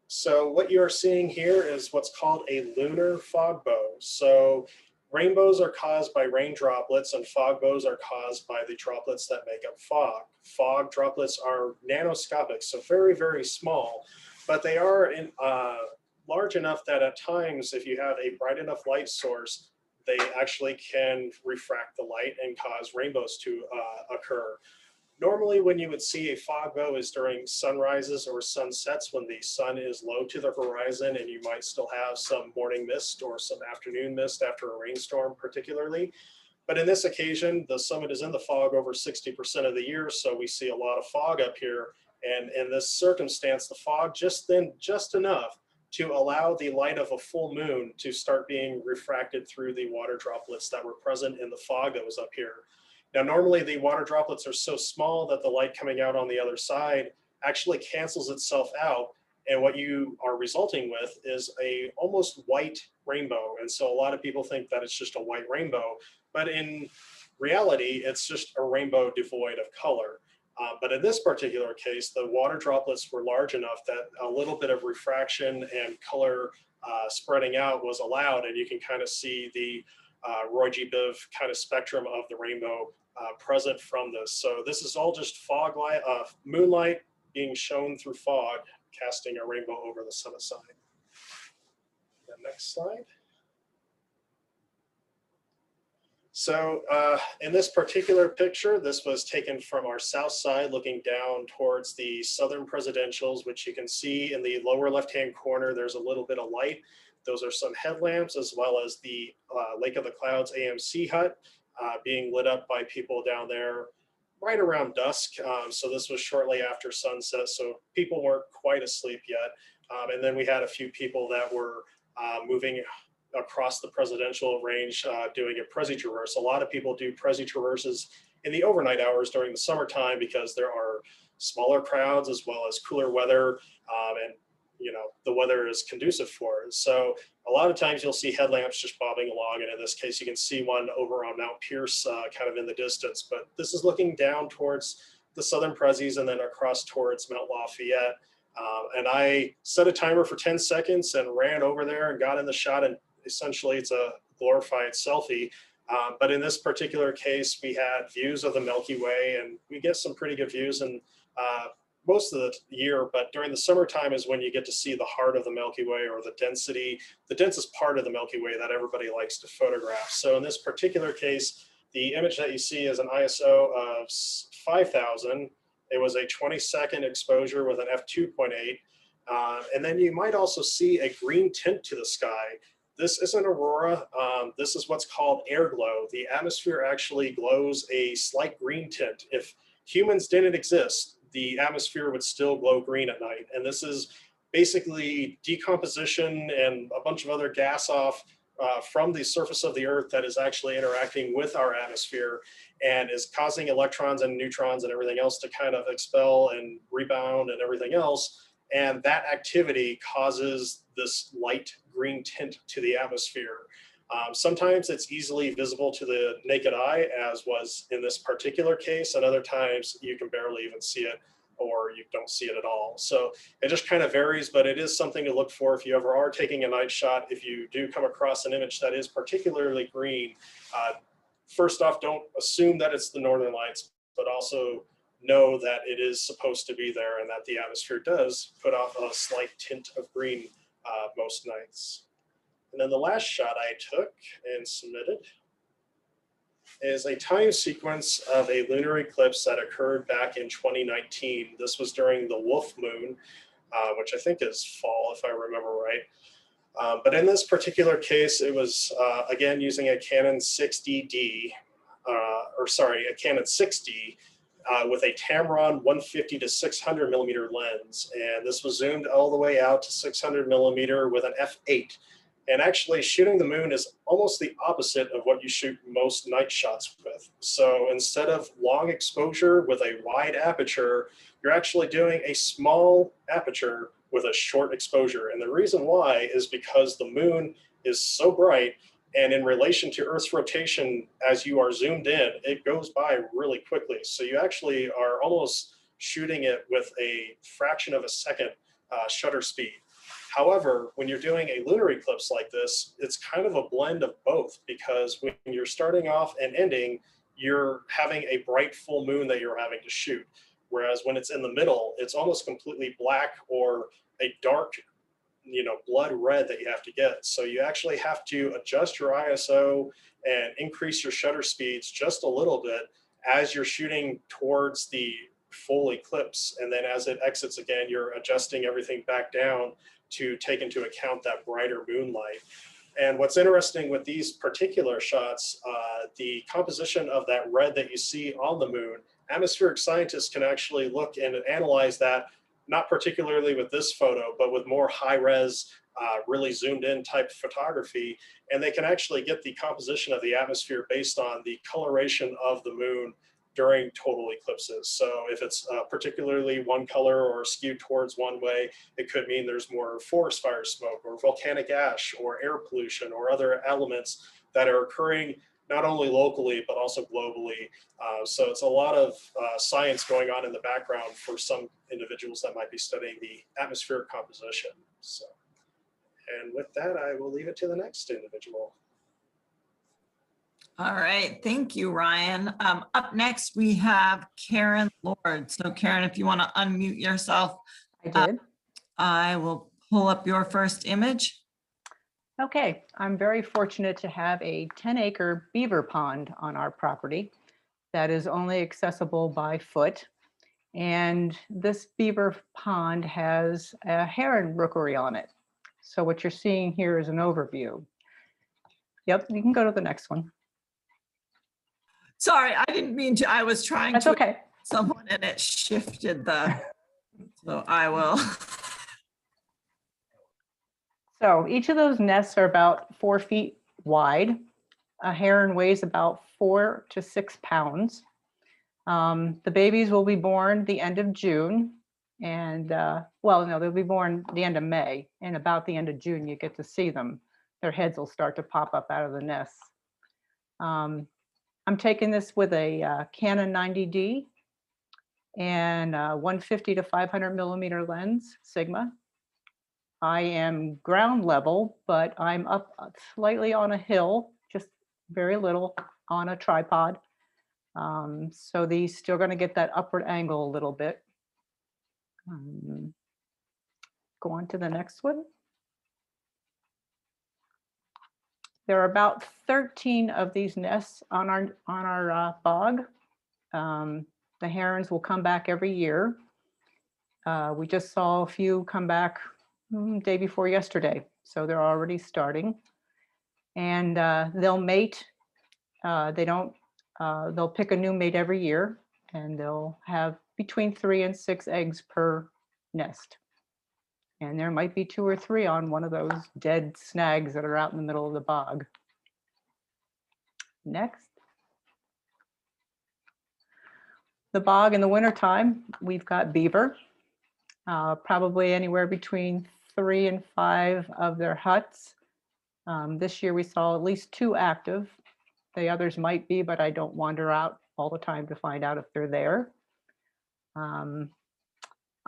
So what you're seeing here is what's called a lunar fog bow. So rainbows are caused by rain droplets, and fog bows are caused by the droplets that make up fog. Fog droplets are nanoscopic, so very, very small, but they are large enough that at times, if you have a bright enough light source, they actually can refract the light and cause rainbows to occur. Normally, when you would see a fog bow is during sunrises or sunsets, when the sun is low to the horizon and you might still have some morning mist or some afternoon mist after a rainstorm particularly. But in this occasion, the summit is in the fog over 60% of the year, so we see a lot of fog up here. And in this circumstance, the fog just enough to allow the light of a full moon to start being refracted through the water droplets that were present in the fog that was up here. Now, normally the water droplets are so small that the light coming out on the other side actually cancels itself out. And what you are resulting with is a almost white rainbow. And so a lot of people think that it's just a white rainbow, but in reality, it's just a rainbow devoid of color. But in this particular case, the water droplets were large enough that a little bit of refraction and color spreading out was allowed. And you can kind of see the Roy G. Biv kind of spectrum of the rainbow present from this. So this is all just fog light, moonlight being shown through fog, casting a rainbow over the summit side. The next slide. So in this particular picture, this was taken from our south side looking down towards the southern presidentials, which you can see in the lower left-hand corner, there's a little bit of light. Those are some headlamps, as well as the Lake of the Clouds AMC hut being lit up by people down there right around dusk. So this was shortly after sunset, so people weren't quite asleep yet. And then we had a few people that were moving across the presidential range doing a Prezi traverse. A lot of people do Prezi traverses in the overnight hours during the summertime because there are smaller crowds as well as cooler weather, and the weather is conducive for it. So a lot of times you'll see headlamps just bobbing along, and in this case you can see one over on Mount Pierce kind of in the distance, but this is looking down towards the southern Prezis and then across towards Mount Lafayette. And I set a timer for 10 seconds and ran over there and got in the shot, and essentially it's a glorified selfie. But in this particular case, we had views of the Milky Way, and we get some pretty good views in most of the year, but during the summertime is when you get to see the heart of the Milky Way, or the densest part of the Milky Way that everybody likes to photograph. So in this particular case, the image that you see is an ISO of 5000. It was a 20-second exposure with an f2.8. And then you might also see a green tint to the sky. This isn't aurora. This is what's called air glow. The atmosphere actually glows a slight green tint. If humans didn't exist, the atmosphere would still glow green at night. And this is basically decomposition and a bunch of other gas off from the surface of the Earth that is actually interacting with our atmosphere and is causing electrons and neutrons and everything else to kind of expel and rebound and everything else. And that activity causes this light green tint to the atmosphere. Sometimes it's easily visible to the naked eye, as was in this particular case, and other times you can barely even see it, or you don't see it at all. So it just kind of varies, but it is something to look for if you ever are taking a night shot. If you do come across an image that is particularly green, first off, don't assume that it's the Northern Lights, but also know that it is supposed to be there and that the atmosphere does put off a slight tint of green most nights. And then the last shot I took and submitted is a time sequence of a lunar eclipse that occurred back in 2019. This was during the Wolf Moon, which I think is fall, if I remember right. But in this particular case, it was, again, using a Canon 60D, a Canon 6D with a Tamron 150 to 600 millimeter lens. And this was zoomed all the way out to 600 millimeter with an f8. And actually shooting the moon is almost the opposite of what you shoot most night shots with. So instead of long exposure with a wide aperture, you're actually doing a small aperture with a short exposure. And the reason why is because the moon is so bright, and in relation to Earth's rotation, as you are zoomed in, it goes by really quickly. So you actually are almost shooting it with a fraction of a second shutter speed. However, when you're doing a lunar eclipse like this, it's kind of a blend of both, because when you're starting off and ending, you're having a bright full moon that you're having to shoot. Whereas when it's in the middle, it's almost completely black or a dark, blood red that you have to get. So you actually have to adjust your ISO and increase your shutter speeds just a little bit as you're shooting towards the full eclipse. And then as it exits again, you're adjusting everything back down to take into account that brighter moonlight. And what's interesting with these particular shots, the composition of that red that you see on the moon, atmospheric scientists can actually look and analyze that, not particularly with this photo, but with more high res, really zoomed in type photography. And they can actually get the composition of the atmosphere based on the coloration of the moon during total eclipses. So if it's particularly one color or skewed towards one way, it could mean there's more forest fire smoke or volcanic ash or air pollution or other elements that are occurring not only locally, but also globally. So it's a lot of science going on in the background for some individuals that might be studying the atmospheric composition. So, and with that, I will leave it to the next individual. All right, thank you, Ryan. Up next, we have Karen Lord. So Karen, if you want to unmute yourself, I did. I will pull up your first image. Okay, I'm very fortunate to have a 10-acre beaver pond on our property that is only accessible by foot. And this beaver pond has a heron rookery on it. So what you're seeing here is an overview. Yep, you can go to the next one. Sorry, I didn't mean to. I was trying That's to okay. someone and it shifted the, so I will. So each of those nests are about 4 feet wide. A heron weighs about 4 to 6 pounds. The babies will be born the end of June. And well, no, they'll be born the end of May. And about the end of June, you get to see them. Their heads will start to pop up out of the nests. I'm taking this with a Canon 90D and 150 to 500 millimeter lens, Sigma. I am ground level, but I'm up slightly on a hill, just very little on a tripod. So these still going to get that upward angle a little bit. Go on to the next one. There are about 13 of these nests on our bog. The herons will come back every year. We just saw a few come back day before yesterday, so they're already starting. And they'll mate. They'll pick a new mate every year, and they'll have between 3 and 6 eggs per nest. And there might be 2 or 3 on one of those dead snags that are out in the middle of the bog. Next. The bog in the wintertime, we've got beaver, probably anywhere between 3 and 5 of their huts. This year we saw at least 2 active. The others might be, but I don't wander out all the time to find out if they're there.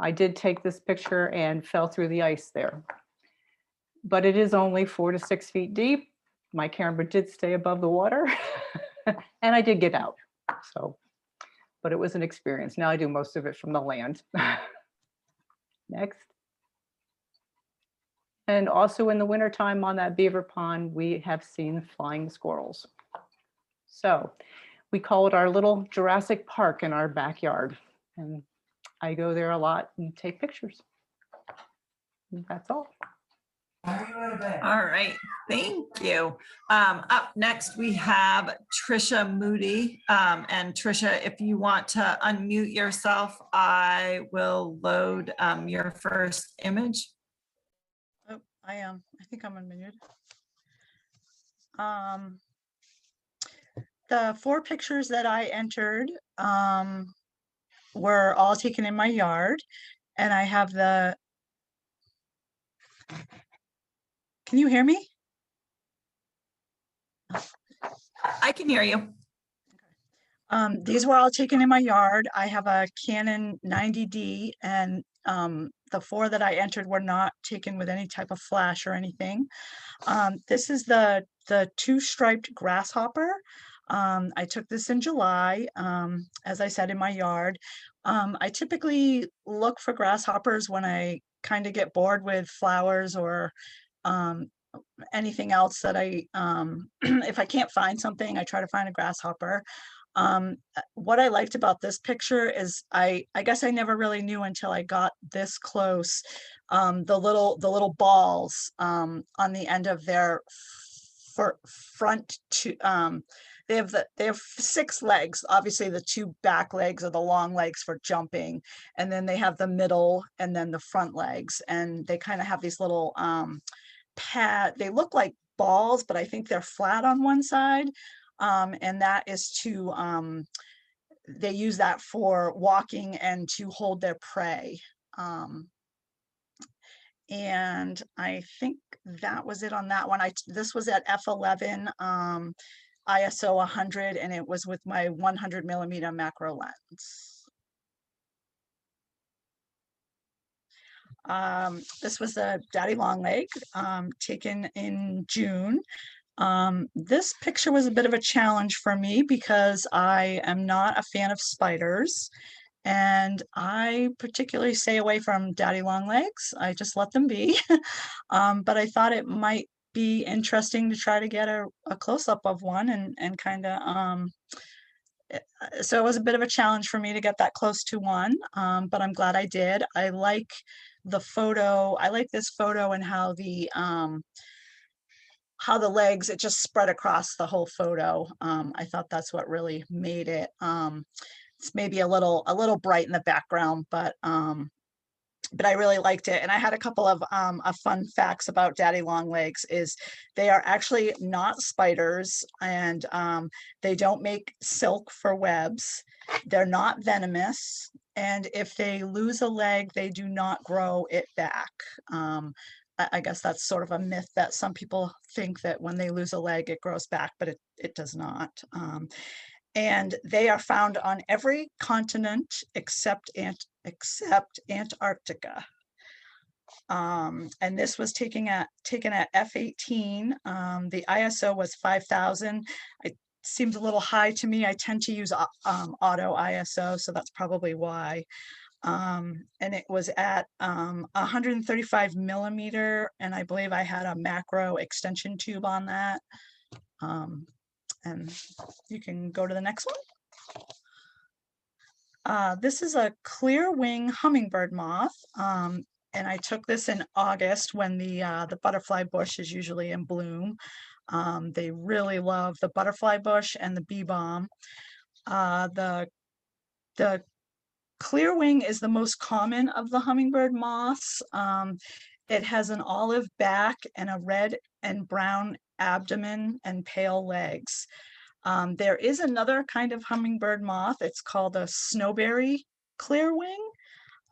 I did take this picture and fell through the ice there. But it is only 4 to 6 feet deep. My camera did stay above the water and I did get out. So, but it was an experience. Now I do most of it from the land. Next. And also in the wintertime on that beaver pond, we have seen flying squirrels. So we call it our little Jurassic Park in our backyard. And I go there a lot and take pictures. And that's all. All right, thank you. Up next, we have Trisha Moody. And Trisha, if you want to unmute yourself, I will load your first image. Oh, I am. I think I'm unmuted. The 4 pictures that I entered were all taken in my yard, and I have the. Can you hear me? I can hear you. These were all taken in my yard. I have a Canon 90D, and the 4 that I entered were not taken with any type of flash or anything. This is the 2-striped grasshopper. I took this in July, as I said, in my yard. I typically look for grasshoppers when I kind of get bored with flowers or anything else that if I can't find something, I try to find a grasshopper. What I liked about this picture is I guess I never really knew until I got this close, the little balls on the end of their front to they have 6 legs. Obviously the 2 back legs are the long legs for jumping, and then they have the middle and then the front legs, and they kind of have these little pad. They look like balls, but I think they're flat on one side. And that is to, they use that for walking and to hold their prey. And I think that was it on that one. This was at f11, ISO 100, and it was with my 100 millimeter macro lens. This was a daddy longleg, taken in June. This picture was a bit of a challenge for me because I am not a fan of spiders, and I particularly stay away from daddy long legs. I just let them be. But I thought it might be interesting to try to get a close-up of one and kind of, so it was a bit of a challenge for me to get that close to one, but I'm glad I did. I like the photo. I like this photo and how the legs, it just spread across the whole photo. I thought that's what really made it. It's maybe a little bright in the background, but I really liked it. And I had a couple of fun facts about daddy long legs. Is they are actually not spiders, and they don't make silk for webs. They're not venomous, and if they lose a leg, they do not grow it back. I guess that's sort of a myth that some people think that when they lose a leg, it grows back, but it does not. And they are found on every continent except Antarctica. And this was taken at F18. The ISO was 5,000. It seems a little high to me. I tend to use auto ISO, so that's probably why. And it was at 135 millimeter, and I believe I had a macro extension tube on that. And you can go to the next one. This is a clear wing hummingbird moth. And I took this in August when the butterfly bush is usually in bloom. They really love the butterfly bush and the bee balm. The clear wing is the most common of the hummingbird moths. It has an olive back and a red and brown abdomen and pale legs. There is another kind of hummingbird moth. It's called a snowberry clearwing,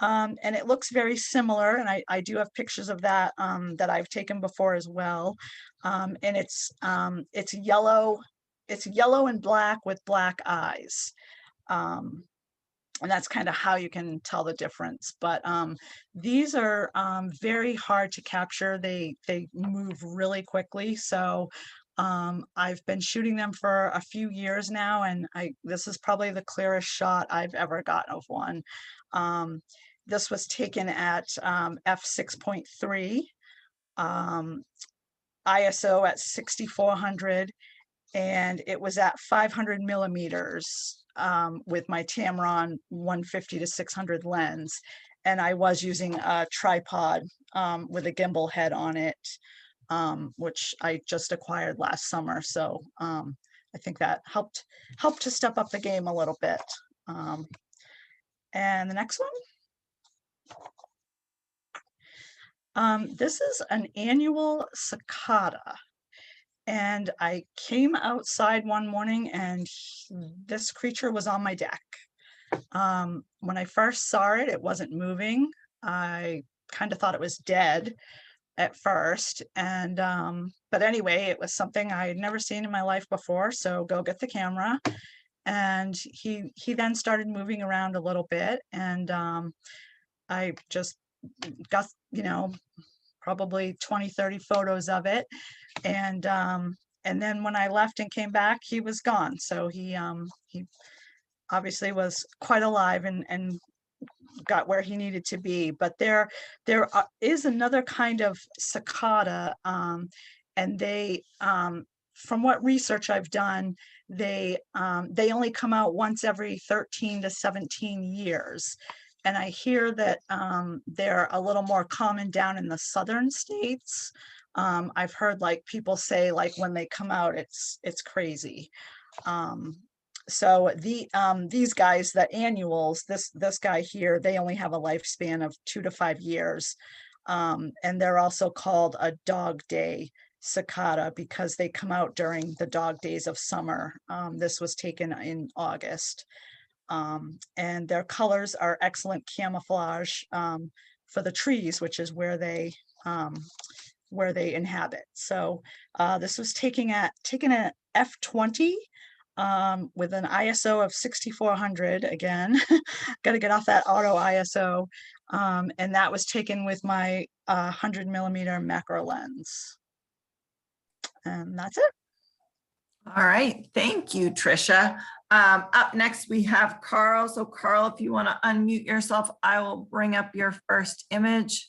and it looks very similar. And I do have pictures of that that I've taken before as well. And it's yellow. It's yellow and black with black eyes. And that's kind of how you can tell the difference. But these are very hard to capture. They move really quickly. So I've been shooting them for a few years now, and this is probably the clearest shot I've ever gotten of one. This was taken at f6.3, ISO at 6400, and it was at 500 millimeters with my Tamron 150 to 600 lens. And I was using a tripod with a gimbal head on it, which I just acquired last summer. So I think that helped to step up the game a little bit. And the next one. This is an annual cicada. And I came outside one morning and this creature was on my deck. When I first saw it, it wasn't moving. I kind of thought it was dead at first. And but anyway, it was something I had never seen in my life before. So go get the camera. And he then started moving around a little bit. And I just got, probably 20, 30 photos of it. And then when I left and came back, he was gone. So he obviously was quite alive and got where he needed to be. But there is another kind of cicada, and they, from what research I've done, they only come out once every 13 to 17 years. And I hear that they're a little more common down in the southern states. I've heard people say when they come out, it's crazy. So these guys, the annuals, this guy here, they only have a lifespan of 2 to 5 years. And they're also called a dog day cicada because they come out during the dog days of summer. This was taken in August. And their colors are excellent camouflage for the trees, which is where they inhabit. So this was taken at f20 with an ISO of 6400. Again, got to get off that auto ISO, and that was taken with my 100 millimeter macro lens. And that's it. All right, thank you, Trisha. Up next, we have Carl. So Carl, if you want to unmute yourself, I will bring up your first image.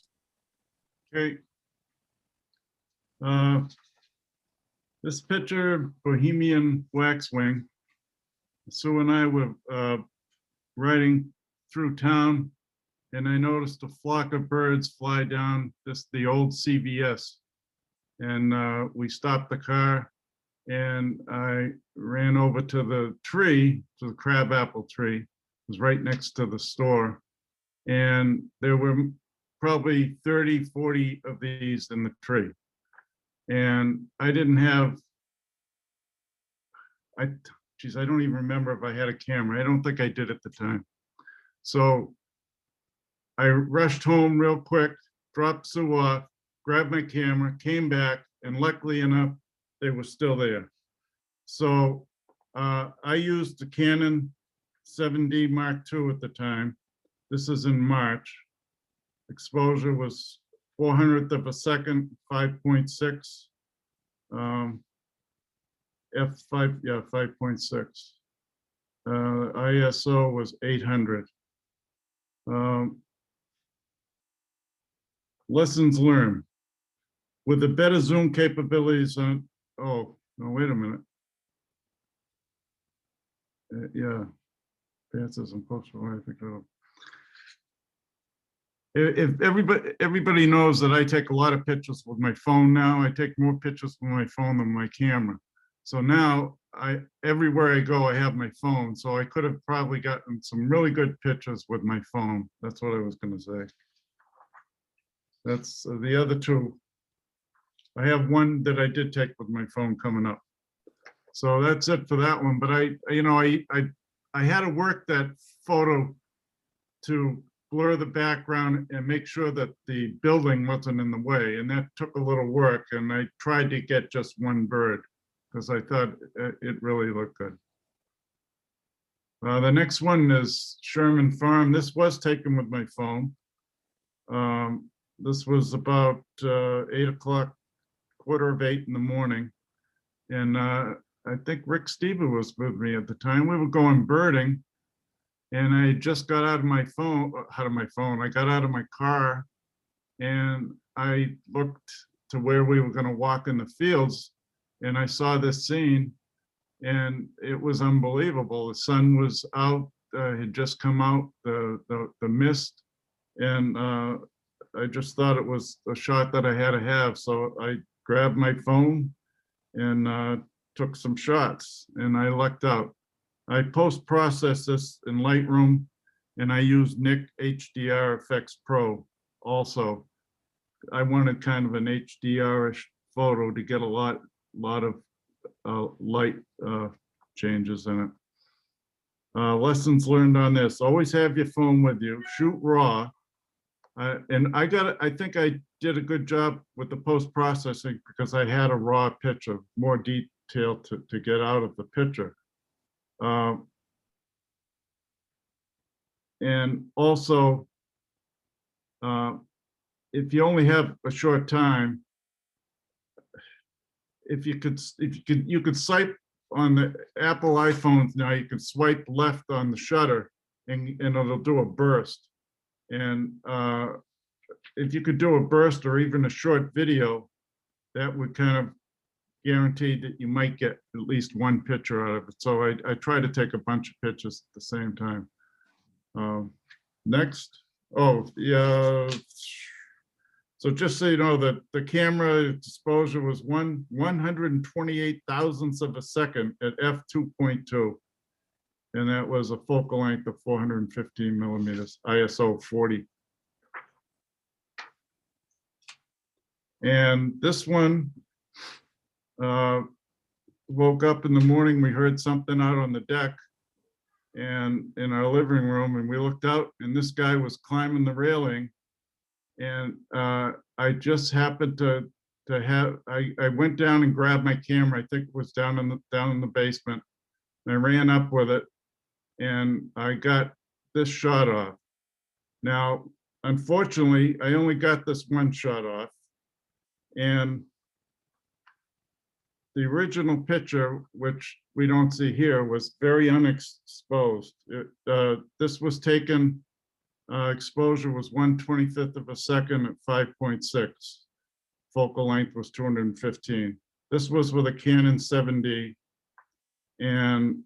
Okay. This picture, Bohemian Waxwing. Sue and I were riding through town, and I noticed a flock of birds fly down the old CVS. And we stopped the car, and I ran over to the tree, to the crabapple tree. It was right next to the store. And there were probably 30, 40 of these in the tree. And I didn't have, geez, I don't even remember if I had a camera. I don't think I did at the time. So I rushed home real quick, dropped Sue off, grabbed my camera, came back, and luckily enough, they were still there. So I used the Canon 7D Mark II at the time. This is in March. Exposure was 400th of a second, 5.6. F5, yeah, 5.6. ISO was 800. Lessons learned. With the better zoom capabilities on, oh, no, wait a minute. Yeah, passes and post. I think if everybody knows that I take a lot of pictures with my phone now. I take more pictures with my phone than my camera. So now everywhere I go, I have my phone. So I could have probably gotten some really good pictures with my phone. That's what I was going to say. That's the other two. I have one that I did take with my phone coming up. So that's it for that one. But I had to work that photo to blur the background and make sure that the building wasn't in the way. And that took a little work. And I tried to get just one bird because I thought it really looked good. The next one is Sherman Farm. This was taken with my phone. This was about 8 o'clock, 7:45 in the morning. And I think Rick Stever was with me at the time. We were going birding. And I just got out of my phone, I got out of my car and I looked to where we were going to walk in the fields and I saw this scene and it was unbelievable. The sun was out, had just come out, the mist, and I just thought it was a shot that I had to have. So I grabbed my phone and took some shots and I lucked out. I post-processed this in Lightroom and I used Nik HDR Effects Pro also. I wanted kind of an HDR-ish photo to get a lot of light changes in it. Lessons learned on this: always have your phone with you, shoot raw. And I think I did a good job with the post-processing because I had a raw picture, more detail to get out of the picture. And also, if you only have a short time, you could swipe on the Apple iPhones now. You can swipe left on the shutter, and it'll do a burst. And if you could do a burst or even a short video, that would kind of guaranteed that you might get at least one picture out of it. So I try to take a bunch of pictures at the same time. Next. Oh, yeah. So just so you know that the camera exposure was 128 thousandths of a second at f2.2. And that was a focal length of 415 millimeters, ISO 40. And this one, woke up in the morning, we heard something out on the deck and in our living room, and we looked out and this guy was climbing the railing. And I just happened to have, I went down and grabbed my camera. I think it was down in the basement. And I ran up with it and I got this shot off. Now, unfortunately, I only got this one shot off. And the original picture, which we don't see here, was very unexposed. This was taken, exposure was 1/25 of a second at 5.6. focal length was 215. This was with a Canon 7D. And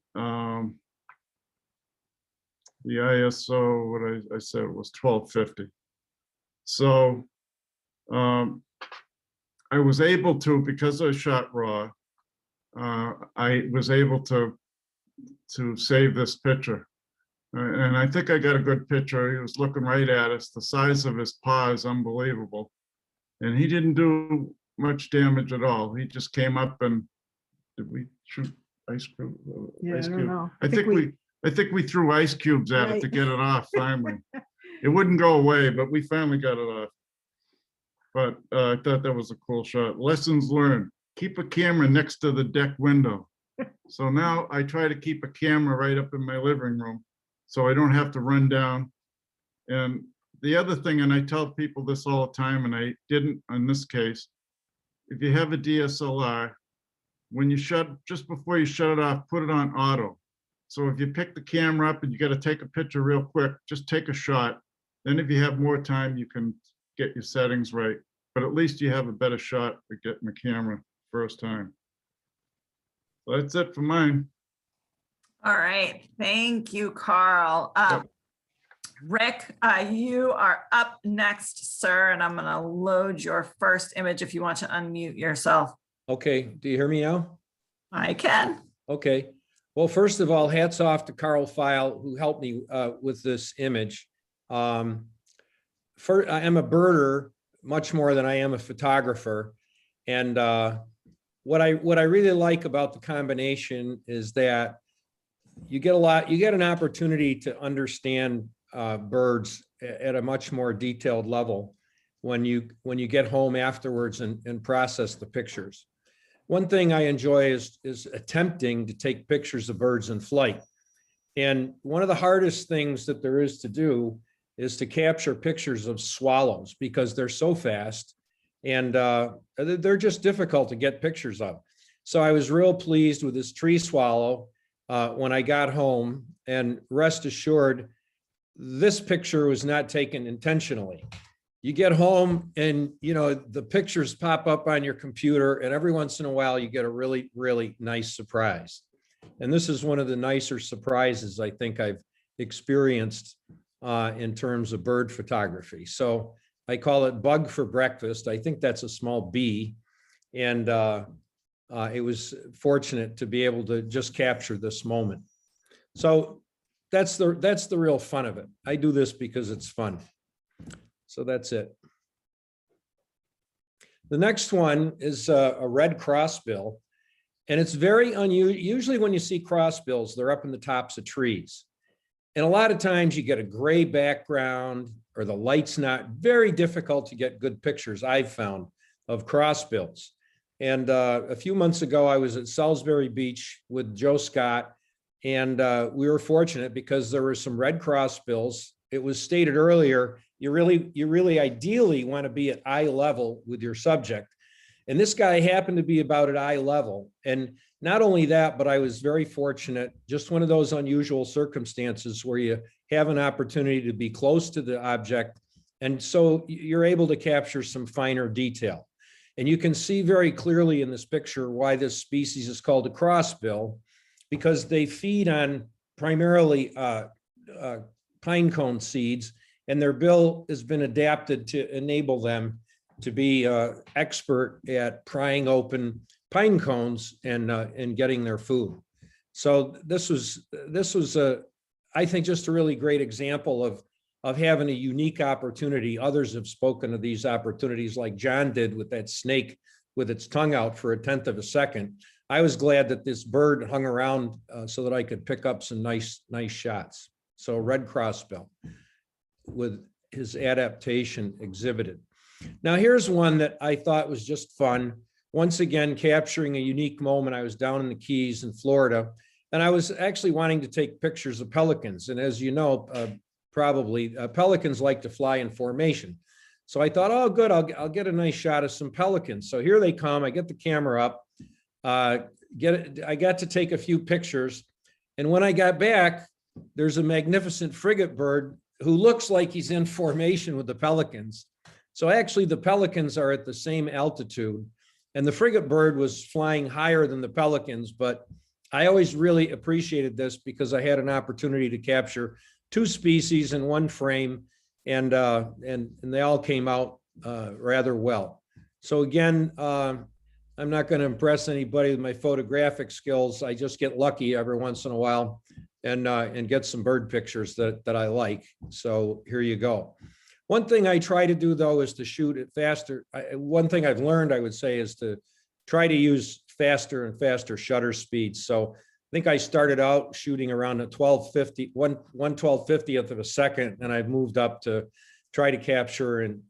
the ISO, what I said was 1250. So I was able to, because I shot RAW, I was able to save this picture. And I think I got a good picture. He was looking right at us. The size of his paw is unbelievable. And he didn't do much damage at all. He just came up and, did we shoot ice cube? Yeah, I don't know. I think we threw ice cubes at it to Right. get it off finally. It wouldn't go away, but we finally got it off. But I thought that was a cool shot. Lessons learned. Keep a camera next to the deck window. So now I try to keep a camera right up in my living room so I don't have to run down. And the other thing, and I tell people this all the time, and I didn't in this case, if you have a DSLR, when you just before you shut it off, put it on auto. So if you pick the camera up and you got to take a picture real quick, just take a shot. Then if you have more time, you can get your settings right. But at least you have a better shot at getting the camera first time. So that's it for mine. All right, thank you, Carl. Yep. Rick, you are up next, sir, and I'm gonna load your first image if you want to unmute yourself. Okay, do you hear me now? I can. Okay. Well, first of all, hats off to Carl File, who helped me with this image. I am a birder much more than I am a photographer. And what I really like about the combination is that you get an opportunity to understand birds at a much more detailed level when you get home afterwards and process the pictures. One thing I enjoy is attempting to take pictures of birds in flight. And one of the hardest things that there is to do is to capture pictures of swallows because they're so fast and they're just difficult to get pictures of. So I was real pleased with this tree swallow when I got home, and rest assured, this picture was not taken intentionally. You get home and, you know, the pictures pop up on your computer and every once in a while you get a really, really nice surprise. And this is one of the nicer surprises I think I've experienced in terms of bird photography. So I call it bug for breakfast. I think that's a small B. And it was fortunate to be able to just capture this moment. So that's the real fun of it. I do this because it's fun. So that's it. The next one is a red crossbill, and it's very unusual. Usually when you see crossbills, they're up in the tops of trees. And a lot of times you get a gray background or the light's not, very difficult to get good pictures, I've found, of crossbills. And a few months ago, I was at Salisbury Beach with Joe Scott, and we were fortunate because there were some red crossbills. It was stated earlier, you really ideally want to be at eye level with your subject. And this guy happened to be about at eye level. And not only that, but I was very fortunate, just one of those unusual circumstances where you have an opportunity to be close to the object. And so you're able to capture some finer detail. And you can see very clearly in this picture why this species is called a crossbill, because they feed on primarily pine cone seeds, and their bill has been adapted to enable them to be expert at prying open pine cones and getting their food. So this was I think just a really great example of having a unique opportunity. Others have spoken of these opportunities like John did with that snake with its tongue out for 1/10 of a second. I was glad that this bird hung around so that I could pick up some nice shots. So red crossbill with his adaptation exhibited. Now here's one that I thought was just fun. Once again, capturing a unique moment. I was down in the Keys in Florida, and I was actually wanting to take pictures of pelicans. And as you know, probably pelicans like to fly in formation. So I thought, oh, good, I'll get a nice shot of some pelicans. So here they come. I get the camera up, I got to take a few pictures. And when I got back, there's a magnificent frigate bird who looks like he's in formation with the pelicans. So actually the pelicans are at the same altitude, and the frigate bird was flying higher than the pelicans, but I always really appreciated this because I had an opportunity to capture two species in one frame, and they all came out rather well. So again, I'm not going to impress anybody with my photographic skills. I just get lucky every once in a while and get some bird pictures that I like. So here you go. One thing I try to do though is to shoot it faster. One thing I've learned, I would say, is to try to use faster and faster shutter speeds. So I think I started out shooting around a 1/1250th of a second, and I've moved up to try to capture in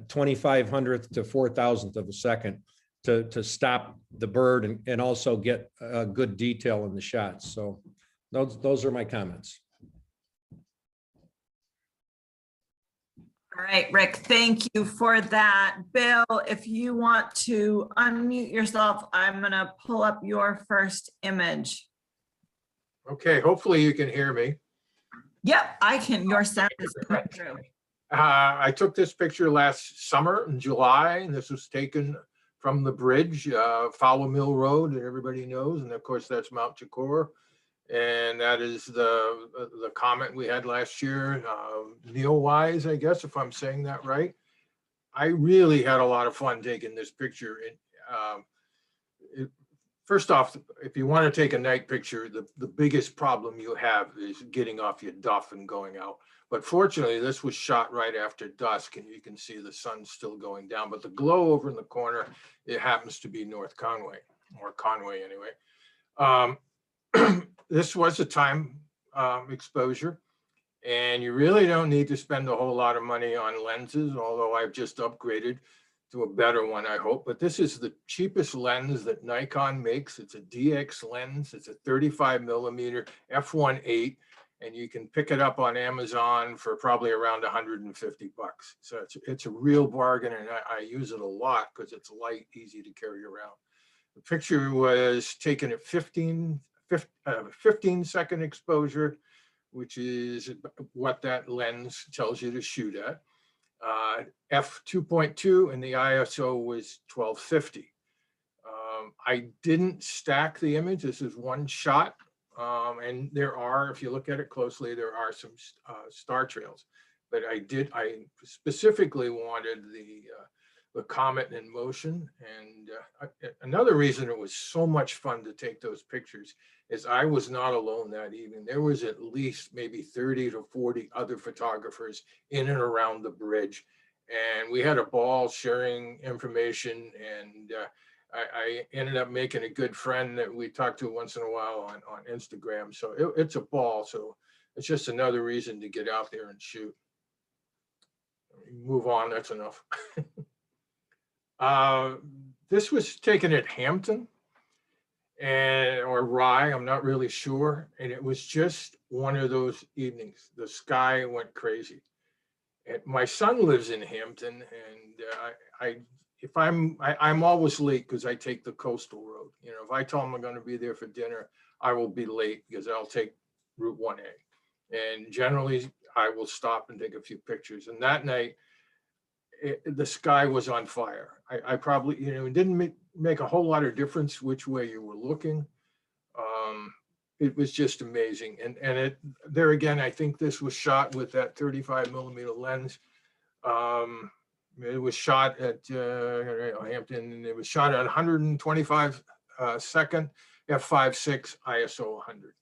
2500th to 4000th of a second to stop the bird and also get a good detail in the shots. So those are my comments. All right, Rick, thank you for that. Bill, if you want to unmute yourself, I'm gonna pull up your first image. Okay, hopefully you can hear me. Yep, I can, your sound is coming through. I took this picture last summer in July, and this was taken from the bridge, Fowler Mill Road, that everybody knows, and of course that's Mount Chicora. And that is the comment we had last year, Neil Wise, I guess, if I'm saying that right. I really had a lot of fun taking this picture. First off, if you want to take a night picture, the biggest problem you have is getting off your duff and going out. But fortunately, this was shot right after dusk, and you can see the sun still going down. But the glow over in the corner, it happens to be North Conway, or Conway anyway. This was a time exposure, and you really don't need to spend a whole lot of money on lenses, although I've just upgraded to a better one, I hope. But this is the cheapest lens that Nikon makes. It's a DX lens. It's a 35mm f1.8, and you can pick it up on Amazon for probably around 150 bucks. So it's a real bargain, and I use it a lot because it's light, easy to carry around. The picture was taken at 15-second exposure, which is what that lens tells you to shoot at. f2.2, and the ISO was 1250. I didn't stack the image. This is one shot. And there are, if you look at it closely, there are some star trails. But I specifically wanted the comet in motion. And another reason it was so much fun to take those pictures is I was not alone that evening. There was at least maybe 30 to 40 other photographers in and around the bridge. And we had a ball sharing information, and I ended up making a good friend that we talk to once in a while on Instagram. So it's a ball. So it's just another reason to get out there and shoot. Move on, that's enough. This was taken at Hampton or Rye, I'm not really sure. And it was just one of those evenings. The sky went crazy. And my son lives in Hampton, and I'm always late because I take the coastal road. You know, if I tell him I'm going to be there for dinner, I will be late because I'll take Route 1A. And generally, I will stop and take a few pictures. And that night, the sky was on fire. I probably, it didn't make a whole lot of difference which way you were looking. It was just amazing. And there again, I think this was shot with that 35mm lens. It was shot at Hampton, and it was shot at 125 second f5.6 ISO 100.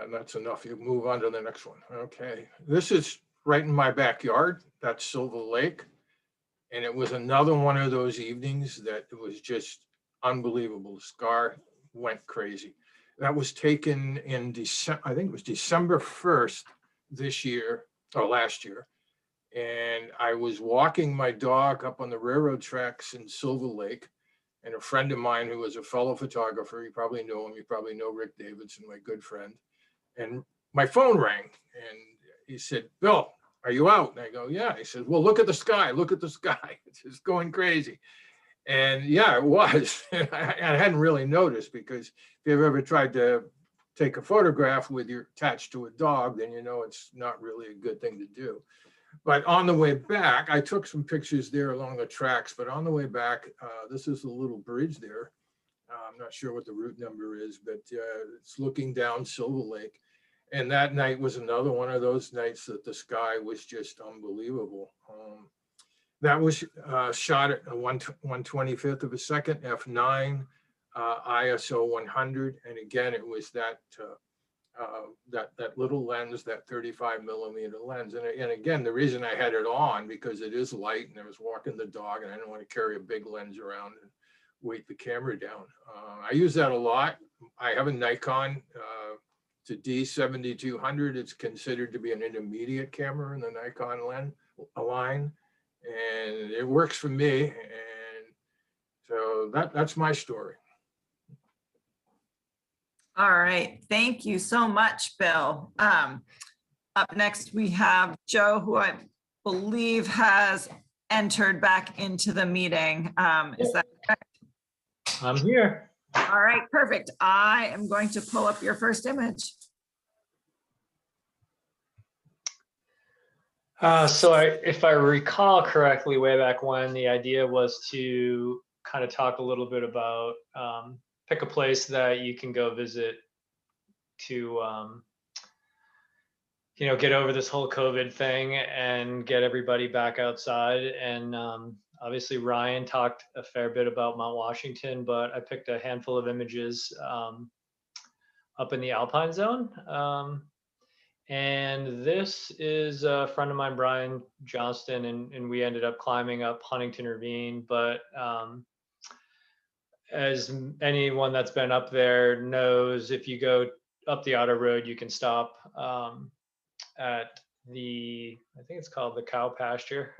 And that's enough. You move on to the next one. Okay, this is right in my backyard. That's Silver Lake. And it was another one of those evenings that it was just unbelievable. The sky went crazy. That was taken in December, I think it was December 1st this year, or last year. And I was walking my dog up on the railroad tracks in Silver Lake, and a friend of mine who was a fellow photographer, you probably know him, you probably know Rick Davidson, my good friend. And my phone rang, and he said, "Bill, are you out?" And I go, "Yeah." He said, "Well, look at the sky, look at the sky. It's just going crazy." And yeah, it was. I hadn't really noticed, because if you've ever tried to take a photograph with your attached to a dog, then you know it's not really a good thing to do. But on the way back, I took some pictures there along the tracks, but on the way back, this is a little bridge there. I'm not sure what the route number is, but it's looking down Silver Lake. And that night was another one of those nights that the sky was just unbelievable. That was shot at 1/125th of a second, f9, ISO 100. And again, it was that little lens, that 35mm lens. And again, the reason I had it on, because it is light and I was walking the dog and I didn't want to carry a big lens around and weight the camera down. I use that a lot. I have a Nikon, it's a D7200. It's considered to be an intermediate camera in the Nikon line, and it works for me. And so that's my story. All right, thank you so much, Bill. Up next, we have Joe, who I believe has entered back into the meeting. Is that correct? I'm here. All right, perfect. I am going to pull up your first image. If I recall correctly, way back when, the idea was to kind of talk a little bit about pick a place that you can go visit to, get over this whole COVID thing and get everybody back outside. And obviously Ryan talked a fair bit about Mount Washington, but I picked a handful of images up in the Alpine zone. And this is a friend of mine, Brian Johnston, and we ended up climbing up Huntington Ravine. But as anyone that's been up there knows, if you go up the auto road, you can stop at I think it's called the cow pasture.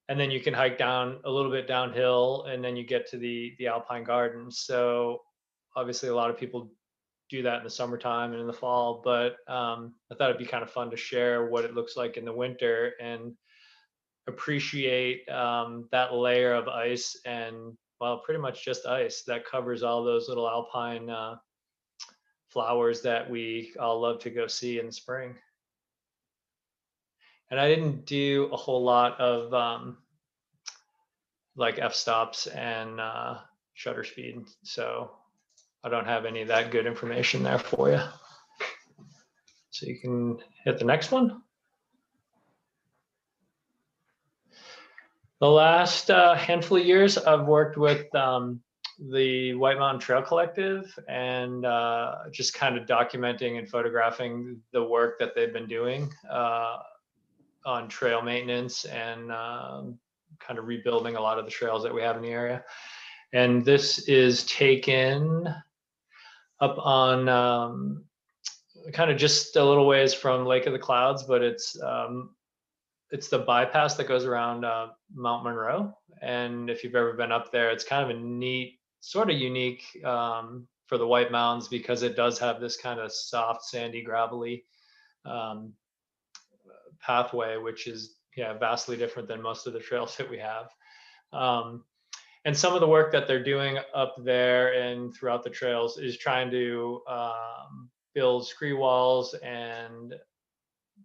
And then you can hike down a little bit downhill, and then you get to the Alpine Gardens. So obviously a lot of people do that in the summertime and in the fall, but I thought it'd be kind of fun to share what it looks like in the winter and appreciate that layer of ice, and well, pretty much just ice that covers all those little alpine flowers that we all love to go see in the spring. And I didn't do a whole lot of like f-stops and shutter speed, so I don't have any of that good information there for you. So you can hit the next one. The last handful of years, I've worked with the White Mountain Trail Collective and just kind of documenting and photographing the work that they've been doing on trail maintenance and kind of rebuilding a lot of the trails that we have in the area. And this is taken up on kind of just a little ways from Lake of the Clouds, but it's the bypass that goes around Mount Monroe. And if you've ever been up there, it's kind of a neat, sort of unique for the White Mountains, because it does have this kind of soft, sandy, gravelly pathway, which is vastly different than most of the trails that we have. And some of the work that they're doing up there and throughout the trails is trying to build scree walls and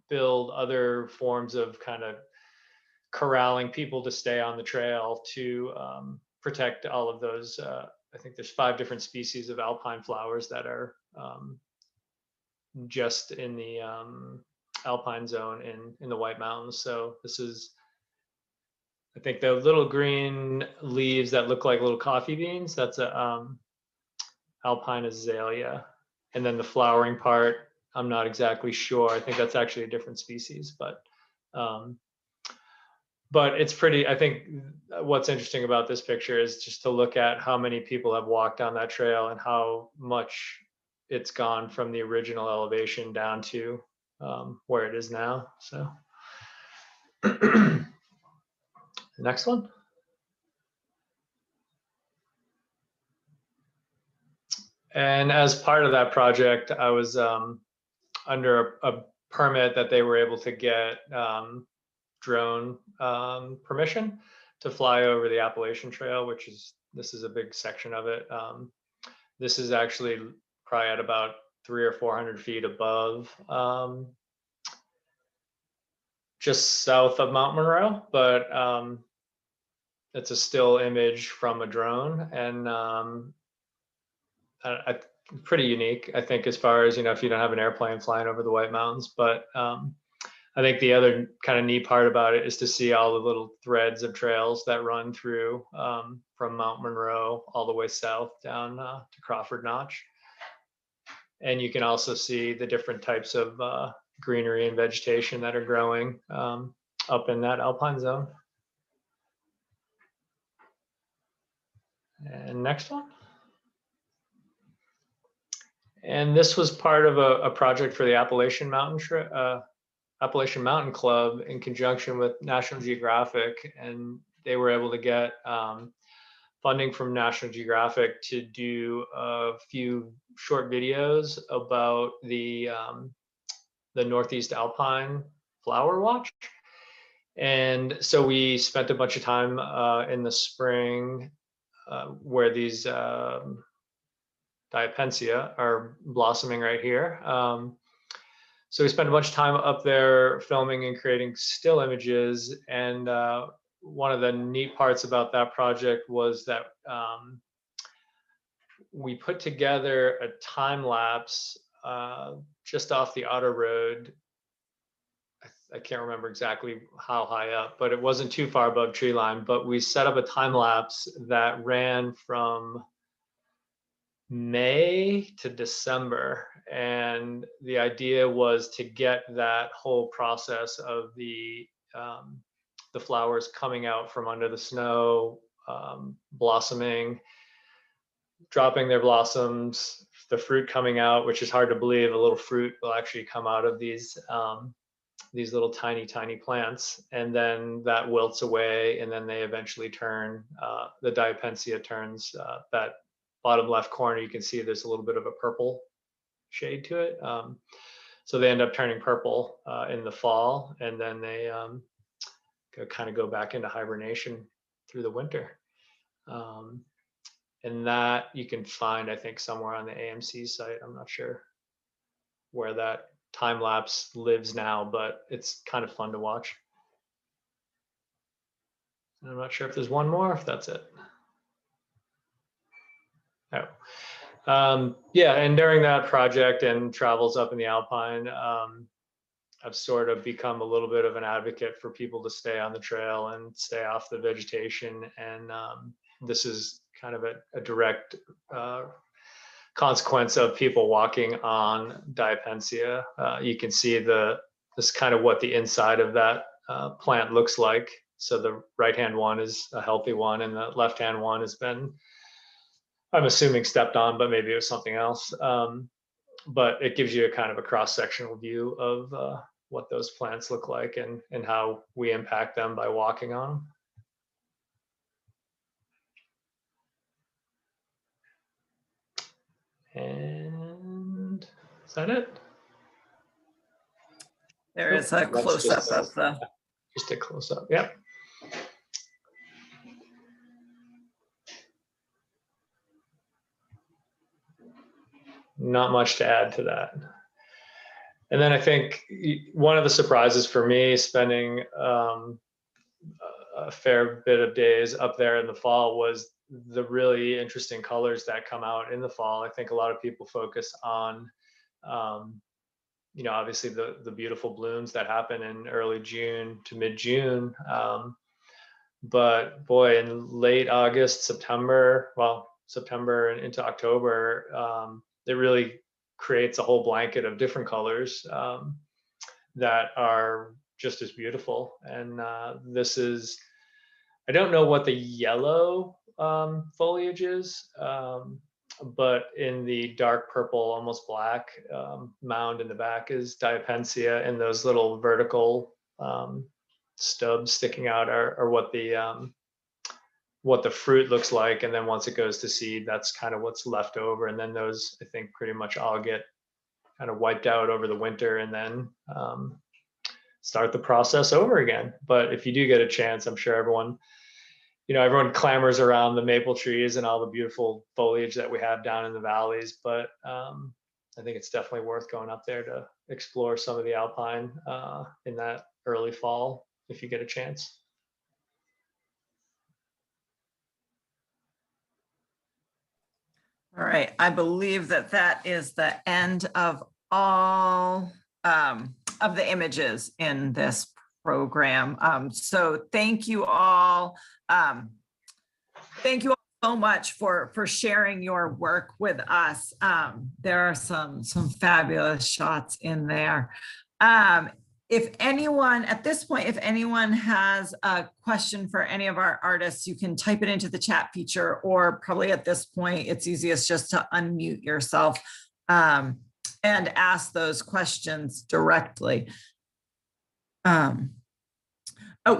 build other forms of kind of corralling people to stay on the trail to protect all of those. I think there's 5 different species of alpine flowers that are just in the alpine zone in the White Mountains. So this is, I think, the little green leaves that look like little coffee beans. That's a alpine azalea. And then the flowering part, I'm not exactly sure. I think that's actually a different species, but it's pretty. I think what's interesting about this picture is just to look at how many people have walked on that trail and how much it's gone from the original elevation down to where it is now. So the next one. And as part of that project, I was under a permit that they were able to get drone permission to fly over the Appalachian Trail, this is a big section of it. This is actually probably at about 300 or 400 feet above just south of Mount Monroe, but it's a still image from a drone, and pretty unique, I think, as far as, if you don't have an airplane flying over the White Mountains. But I think the other kind of neat part about it is to see all the little threads of trails that run through from Mount Monroe all the way south down to Crawford Notch. And you can also see the different types of greenery and vegetation that are growing up in that alpine zone. And next one. And this was part of a project for the Appalachian Mountain Club in conjunction with National Geographic, and they were able to get funding from National Geographic to do a few short videos about the Northeast Alpine Flower Watch. And so we spent a bunch of time in the spring where these Diapensia are blossoming right here. So we spent a bunch of time up there filming and creating still images. And one of the neat parts about that project was that we put together a time lapse just off the Otter Road. I can't remember exactly how high up, but it wasn't too far above tree line. But we set up a time lapse that ran from May to December, and the idea was to get that whole process of the flowers coming out from under the snow, blossoming, dropping their blossoms, the fruit coming out, which is hard to believe. A little fruit will actually come out of these little tiny plants, and then that wilts away, and then they eventually turn. The Diapensia turns that bottom left corner. You can see there's a little bit of a purple shade to it. So they end up turning purple in the fall, and then they kind of go back into hibernation through the winter. And that you can find, I think, somewhere on the AMC site. I'm not sure where that time lapse lives now, but it's kind of fun to watch. And I'm not sure if there's one more, if that's it. Oh. Yeah, and during that project and travels up in the Alpine, I've sort of become a little bit of an advocate for people to stay on the trail and stay off the vegetation. And this is kind of a direct consequence of people walking on Diapensia. You can see this kind of what the inside of that plant looks like. So the right-hand one is a healthy one, and the left-hand one has been, I'm assuming, stepped on, but maybe it was something else. But it gives you a kind of a cross-sectional view of what those plants look like and how we impact them by walking on them. And is that it? There is a close-up of the. Just a close-up, yep. Not much to add to that. And then I think one of the surprises for me, spending a fair bit of days up there in the fall, was the really interesting colors that come out in the fall. I think a lot of people focus on, obviously the beautiful blooms that happen in early June to mid-June. But boy, in late August, September and into October, it really creates a whole blanket of different colors that are just as beautiful. And this is, I don't know what the yellow foliage is, but in the dark purple, almost black mound in the back is Diapensia, and those little vertical stubs sticking out are what the fruit looks like. And then once it goes to seed, that's kind of what's left over. And then those, I think, pretty much all get kind of wiped out over the winter, and then start the process over again. But if you do get a chance, I'm sure everyone clamors around the maple trees and all the beautiful foliage that we have down in the valleys. But I think it's definitely worth going up there to explore some of the alpine in that early fall if you get a chance. All right, I believe that that is the end of all of the images in this program. So thank you all. Thank you all so much for sharing your work with us. There are some fabulous shots in there. If anyone at this point, if anyone has a question for any of our artists, you can type it into the chat feature, or probably at this point, it's easiest just to unmute yourself and ask those questions directly. Oh,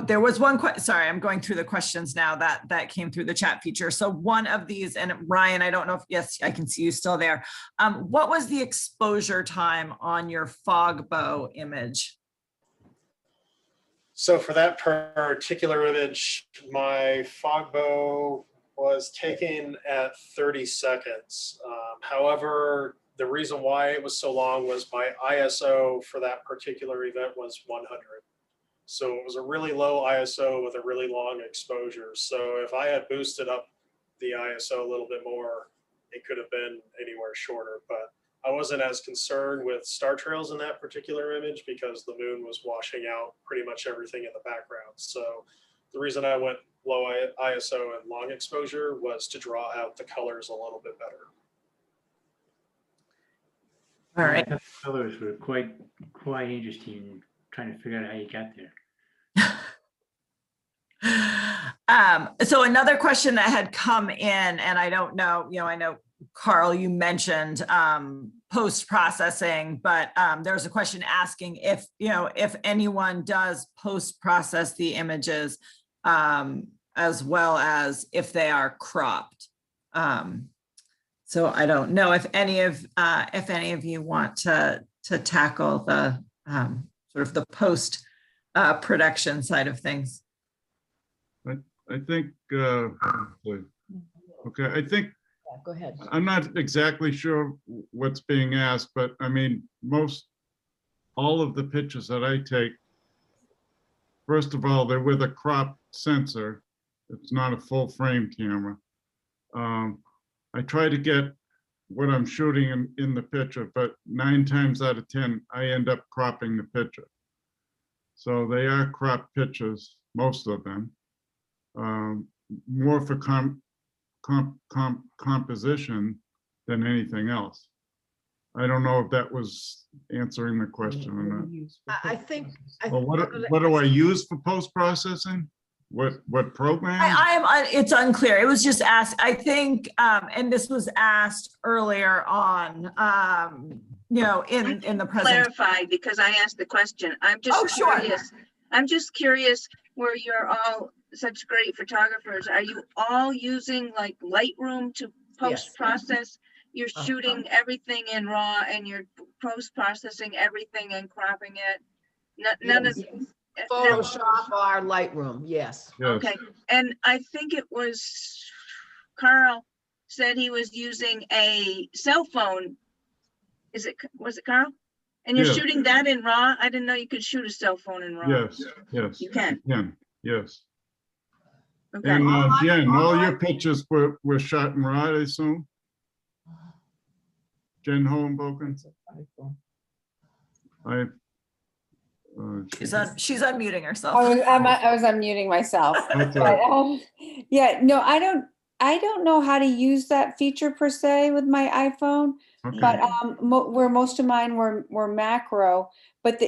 there was one question. Sorry, I'm going through the questions now that came through the chat feature. So one of these, and Ryan, I don't know if, yes, I can see you still there. What was the exposure time on your Fogbow image? So for that particular image, my Fogbow was taken at 30 seconds. However, the reason why it was so long was my ISO for that particular event was 100. So it was a really low ISO with a really long exposure. So if I had boosted up the ISO a little bit more, it could have been anywhere shorter. But I wasn't as concerned with star trails in that particular image because the moon was washing out pretty much everything in the background. So the reason I went low ISO and long exposure was to draw out the colors a little bit better. All right. The colors were quite interesting, trying to figure out how you got there. So another question that had come in, and I don't know, I know Carl, you mentioned post-processing, but there's a question asking if, if anyone does post-process the images as well as if they are cropped. So I don't know if any of you want to tackle the sort of the post production side of things. I think, okay, I think, Go ahead. I'm not exactly sure what's being asked, but I mean, all of the pictures that I take, first of all, they're with a crop sensor. It's not a full frame camera. I try to get what I'm shooting in the picture, but 9 times out of 10, I end up cropping the picture. So they are cropped pictures, most of them. More for composition than anything else. I don't know if that was answering the question or not. I think. Well, what do I use for post-processing? What program? It's unclear. It was just asked, I think, and this was asked earlier on, in the presentation. Clarify, because I asked the question. I'm just curious. Sure. I'm just curious where you're all such great photographers. Are you all using like Lightroom to post-process? You're shooting everything in RAW and you're post-processing everything and cropping it. None of Photoshop or Lightroom, yes. Okay, and I think it was Carl said he was using a cell phone. Was it Carl? And you're shooting that in RAW? I didn't know you could shoot a cell phone in RAW. Yes. You can? Yes. Okay. And Jen, all your pictures were shot in RAW, I assume? Jen Hohenboken? She's unmuting herself. I was unmuting myself. But, yeah, no, I don't know how to use that feature per se with my iPhone. Okay. But where most of mine were macro, but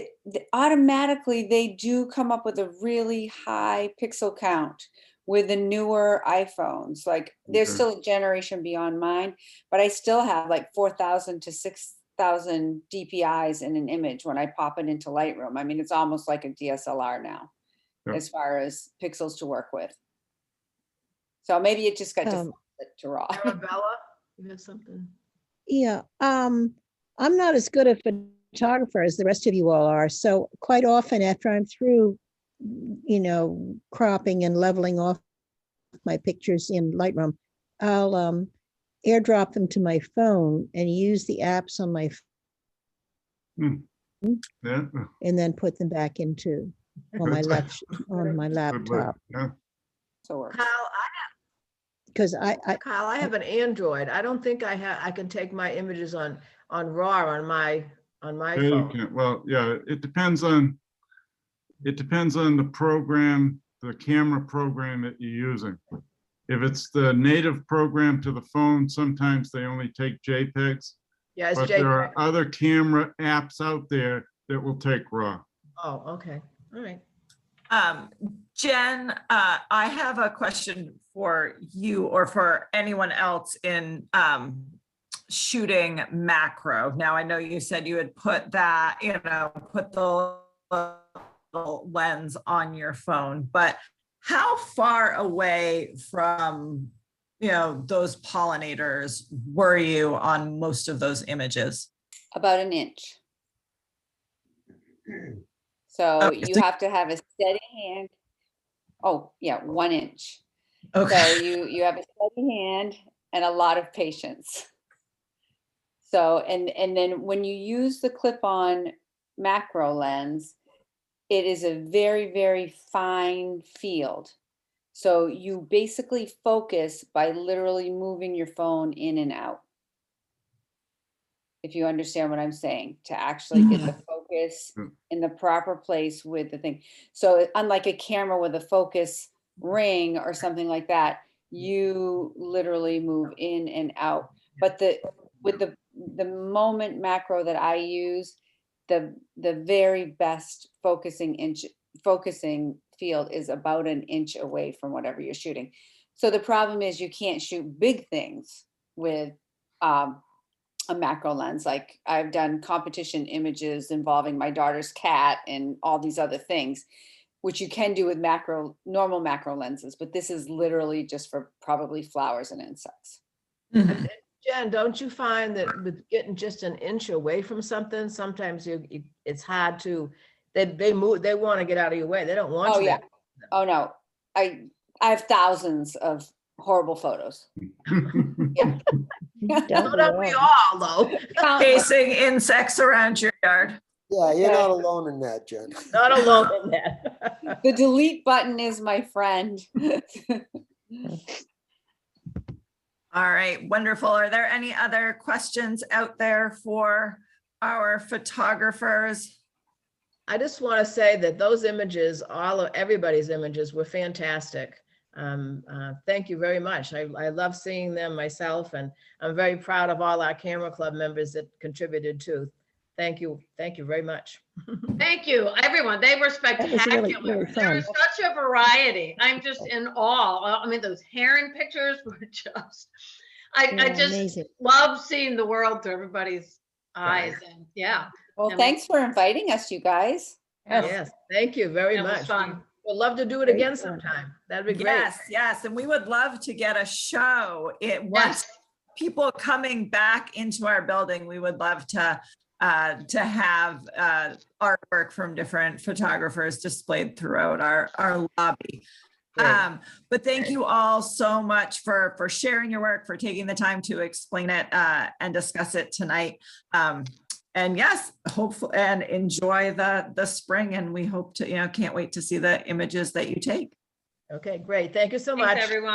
automatically they do come up with a really high pixel count with the newer iPhones. Like there's still a generation beyond mine, but I still have like 4,000 to 6,000 DPIs in an image when I pop it into Lightroom. I mean, it's almost like a DSLR now, as far as pixels to work with. So maybe it just got to RAW. Arabella, you have something? Yeah, I'm not as good a photographer as the rest of you all are. So quite often after I'm through, cropping and leveling off my pictures in Lightroom, I'll airdrop them to my phone and use the apps on my phone and then put them back into on my That's- on my Good luck. laptop. Yeah. So Because Kyle, I have an Android. I don't think I can take my images on RAW on my Yeah, you phone. can. Well, yeah, it depends on the program, the camera program that you're using. If it's the native program to the phone, sometimes they only take JPEGs. Yeah, it's But there JPEG. are other camera apps out there that will take RAW. Oh, okay. All right. Jen, I have a question for you or for anyone else in shooting macro. Now, I know you said you had put that, put the little lens on your phone, but how far away from, those pollinators were you on most of those images? about an inch. So Okay, you so- have to have a steady hand. Oh, yeah, 1 inch. Okay. So you have a steady hand and a lot of patience. So, and then when you use the clip-on macro lens, it is a very, very fine field. So you basically focus by literally moving your phone in and out. If you understand what I'm saying, to actually get the focus in the proper place with the thing. So unlike a camera with a focus ring or something like that, you literally move in and out. But with the moment macro that I use, the very best focusing field is about an inch away from whatever you're shooting. So the problem is you can't shoot big things with a macro lens. Like I've done competition images involving my daughter's cat and all these other things, which you can do with normal macro lenses, but this is literally just for probably flowers and insects. Jen, don't you find that with getting just an inch away from something, sometimes it's hard to, they move, they want to get out of your way. They don't want Oh you yeah. there. Oh no. I have thousands of horrible photos. So don't we all, though. Chasing insects around your yard. Yeah, you're not alone in that, Jen. Not alone in that. The delete button is my friend. All right, wonderful. Are there any other questions out there for our photographers? I just want to say that those images, everybody's images were fantastic. Thank you very much. I love seeing them myself, and I'm very proud of all our camera club members that contributed too. Thank you. Thank you very much. Thank you, everyone. They were That was really, spectacular. really There was fun. such a variety. I'm just in awe. I mean, those heron pictures were just, I Yeah, just amazing. love seeing the world through everybody's eyes. And yeah. Well, I mean, thanks for inviting us, you guys. Yes, thank you very It was much. fun. We'd love to do it Great again fun. sometime. That'd be great. Yes, yes, and we would love to get a show. Once people coming back into our building, we would love to have artwork from different photographers displayed throughout our lobby. Great. But thank you all so much for sharing your work, for taking the time to explain it and discuss it tonight. And yes, hopefully, and enjoy the spring. And we hope to, can't wait to see the images that you take. Okay, great. Thank you so Thanks, much. everyone.